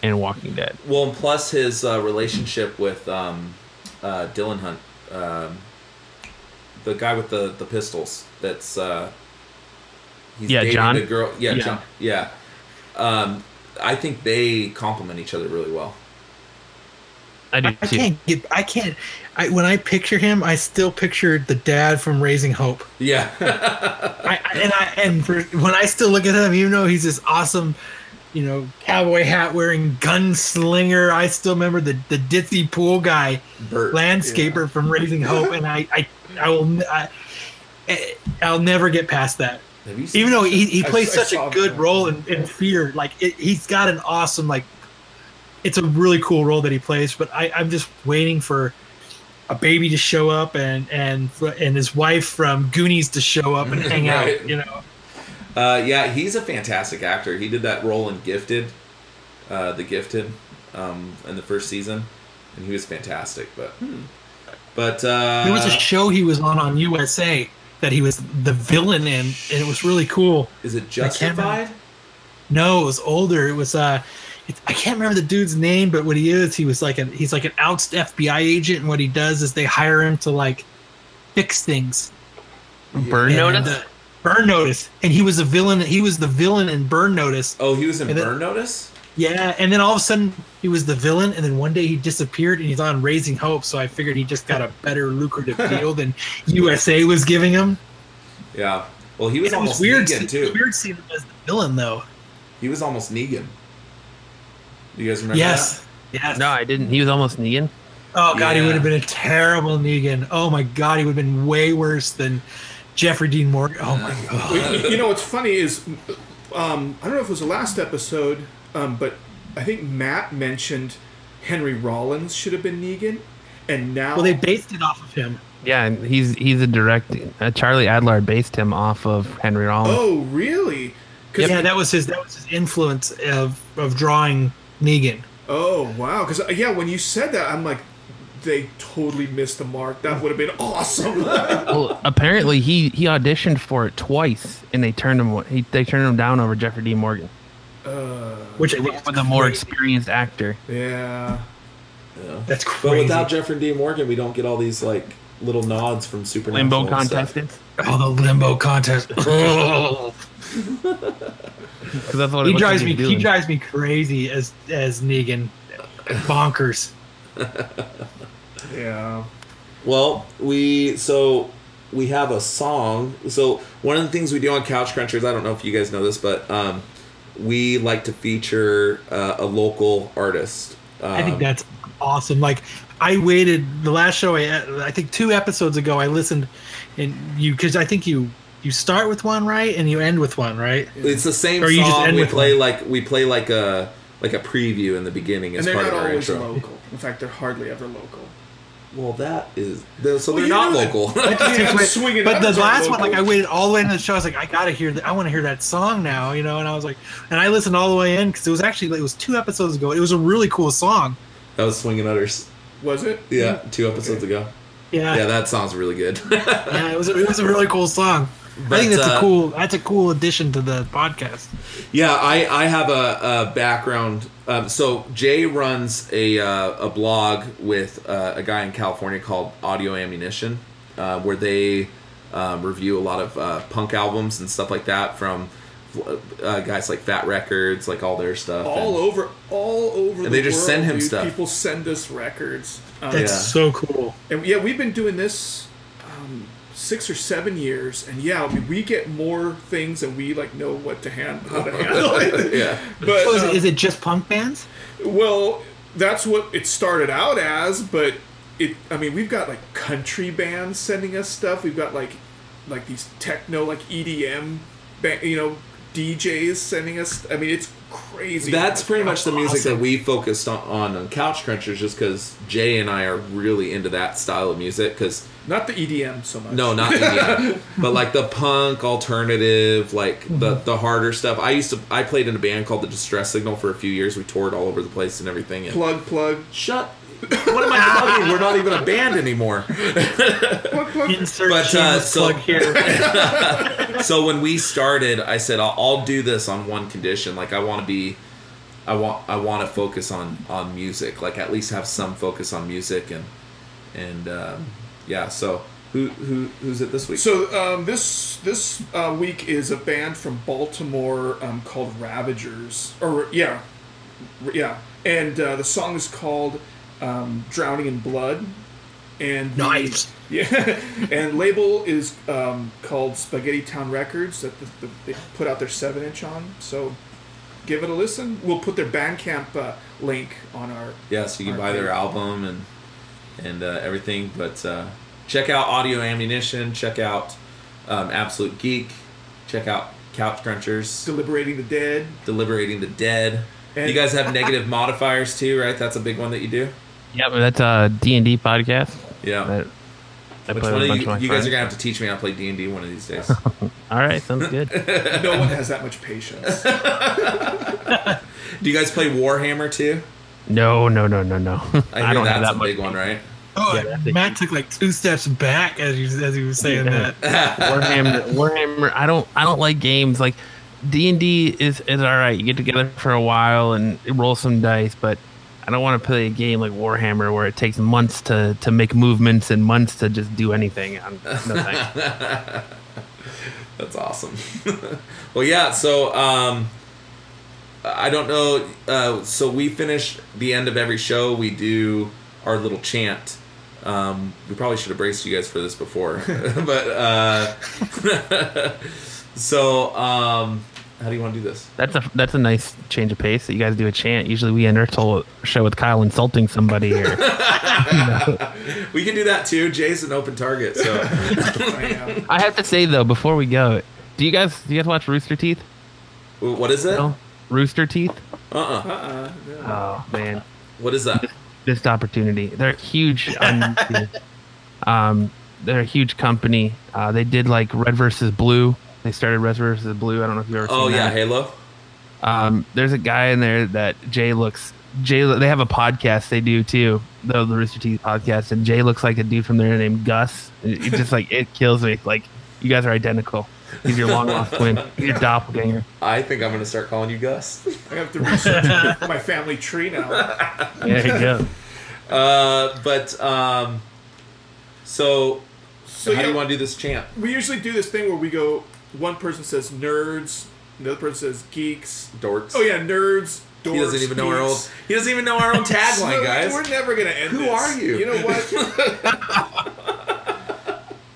Walking Dead. Well, and plus his relationship with Dylan Hunt, the guy with the pistols. That's he's dating John. the girl. Yeah, John. Yeah. I think they complement each other really well. I do too. When I picture him, I still picture the dad from Raising Hope. Yeah. When I still look at him, even though he's this awesome, cowboy hat wearing gunslinger, I still remember the ditzy pool guy, Bert, landscaper from Raising Hope, and I'll never get past that. Even though he plays such a good role in Fear, like he's got an awesome, like, it's a really cool role that he plays. But I'm just waiting for a baby to show up and his wife from Goonies to show up and hang out. Yeah, he's a fantastic actor. He did that role in Gifted, The Gifted, in the first season, and he was fantastic. But there was a show he was on USA that he was the villain in, and it was really cool. Is it Justified? No, it was older. It was I can't remember the dude's name, but what he is, he's like an ousted FBI agent, and what he does is they hire him to, like, fix things. Burn Notice? Burn Notice. And he was the villain in Burn Notice. Oh, he was in Burn Notice? Yeah, and then all of a sudden he was the villain, and then one day he disappeared, and he's on Raising Hope, so I figured he just got a better lucrative deal than USA was giving him. Yeah. Well, he was almost Negan, too. It was weird seeing him as the villain, though. He was almost Negan. Do you guys remember that? Yes. No, I didn't. He was almost Negan? Oh, God, he would have been a terrible Negan. Oh, my God, he would have been way worse than Jeffrey Dean Morgan. Oh, my God. What's funny is, I don't know if it was the last episode, but I think Matt mentioned Henry Rollins should have been Negan, and now... Well, they based it off of him. Yeah, and he's a direct. Charlie Adler based him off of Henry Rollins. Oh, really? Yeah, that was his influence of drawing Negan. Oh, wow. Because when you said that, I'm like, they totally missed the mark. That would have been awesome. Well, apparently he auditioned for it twice, and they turned him down over Jeffrey D. Morgan, which with a more experienced actor. Yeah. That's crazy. But without Jeffrey D. Morgan, we don't get all these like little nods from Supernatural. Limbo contestants. Oh, the limbo contest. That's what he drives me. He drives me crazy as Negan, bonkers. Yeah. Well, we have a song. So one of the things we do on Couch Crunchers, I don't know if you guys know this, but we like to feature a local artist. I think that's awesome. Like, I waited the last show. I think 2 episodes ago, I listened, and because I think you start with one, right, and you end with one, right? It's the same or song. You just end we with play one. we play like a preview in the beginning as and part they're of not our always intro. local. In fact, they're hardly ever local. Well, that is so Well, they're you not know local. Swinging But the Ups are last one, local. like, I waited all the way into the show. I was like, I gotta hear that. I want to hear that song now, And I was like, and I listened all the way in because it was 2 episodes ago. It was a really cool song. That was Swinging Utters. Was it? Yeah, 2 episodes ago. Yeah, that sounds really good. yeah, it was a really cool song. But, I think that's a cool addition to the podcast. Yeah, I have a background. So Jay runs a blog with a guy in California called Audio Ammunition, where they review a lot of punk albums and stuff like that from guys like Fat Records, like all their stuff. All over the they just world, send him dude. stuff. People send us records. That's so cool. And we've been doing this 6 or 7 years, and we get more things than we know how to handle it. Yeah. But So is it just punk bands? well, that's what it started out as, but we've got country bands sending us stuff. We've got like these techno EDM DJs sending us. It's crazy. That's pretty much the music that we focused on Couch Crunchers, just because Jay and I are really into that style of music. Because not the EDM so much. No, not EDM, but the punk alternative, the harder stuff. I played in a band called the Distress Signal for a few years. We toured all over the place and everything. And plug. Shut. What am I plugging? We're not even a band anymore. Insert shameless plug here. So when we started, I said I'll do this on one condition. I want to focus on music. At least have some focus on music and So who's it this week? So this week is a band from Baltimore called Ravagers. And the song is called Drowning in Blood. And nice. Yeah, and label is called Spaghetty Town Records that they put out their 7-inch on. So give it a listen. We'll put their Bandcamp link on our so you can buy their album and everything. But check out Audio Ammunition. Check out Absolute Geek. Check out Couch Crunchers. Deliberating the Dead. And you guys have negative modifiers too, right? That's a big one that you do. Yeah, but that's a D&D podcast. Yeah. Which one of you guys are gonna have to teach me how to play D&D one of these days. All right, sounds good. No one has that much patience. Do you guys play Warhammer too? No. I don't that's have that a big one, right? Oh, Yeah, Matt took 2 steps back as he was saying that. Warhammer. I don't like games like D&D is all right. You get together for a while and roll some dice, but I don't want to play a game like Warhammer where it takes months to make movements and months to just do anything. No thanks. That's awesome. Well, yeah. So I don't know. So we finish the end of every show. We do our little chant. We probably should have braced you guys for this before, but so how do you want to do this? That's a nice change of pace that you guys do a chant. Usually we end our whole show with Kyle insulting somebody here. We can do that too. Jay's an open target, so I have to say though, before we go, do you guys watch Rooster Teeth? What is it? No? Rooster Teeth? No. Oh man. What is that? Missed opportunity. They're huge on YouTube. they're a huge company. They did like Red versus Blue. They started Red versus Blue. I don't know if you've ever seen that. Halo. There's a guy in there that Jay. They have a podcast they do too, the Rooster Teeth podcast, and Jay looks like a dude from there named Gus. It just like it kills me. Like you guys are identical. He's your long lost twin. He's your doppelganger. I think I'm gonna start calling you Gus. I have to research my family tree now. There you go. So how do you want to do this chant? We usually do this thing where we go. One person says nerds, the other person says geeks, Dorks. Oh yeah, nerds. Dorks, He doesn't even know our own. geeks. He doesn't even know our own tagline, guys. We're never gonna end. Who this. are you? You know what?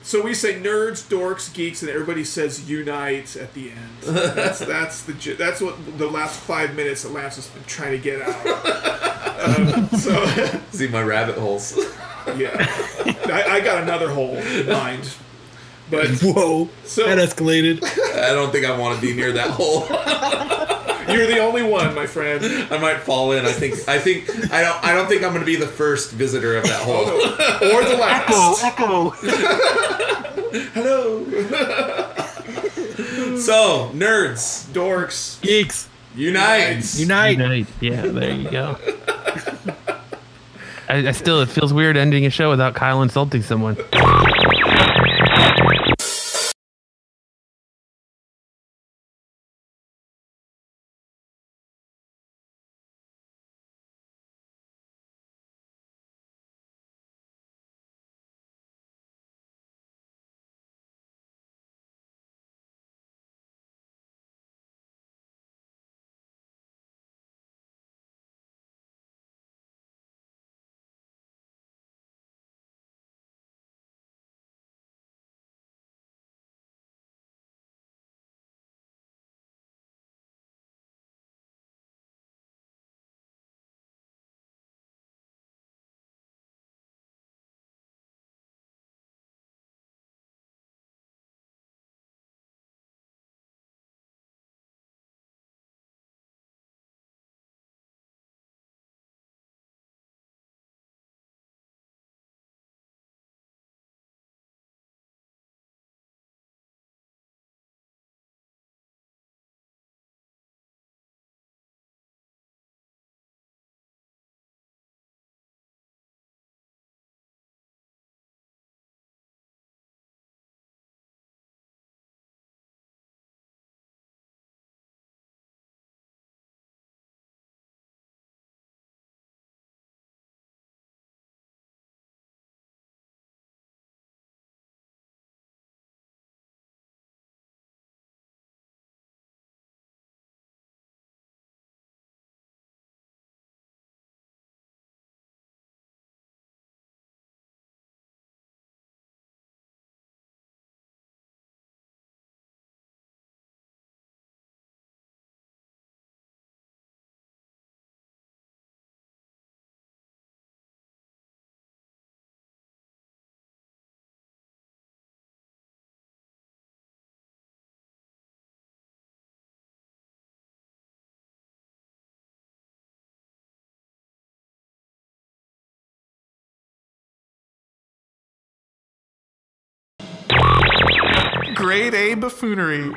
So we say nerds, dorks, geeks, and everybody says unite at the end. That's what the last 5 minutes that Lance has been trying to get out. See my rabbit holes. Yeah, I got another hole in mind. But whoa, that escalated. I don't think I want to be near that hole. You're the only one, my friend. I might fall in. I don't think I'm going to be the first visitor of that hole. Or the last. Echo. Hello. So, nerds, dorks, geeks, unite. Yeah, there you go. I still, it feels weird ending a show without Kyle insulting someone. Grade A buffoonery.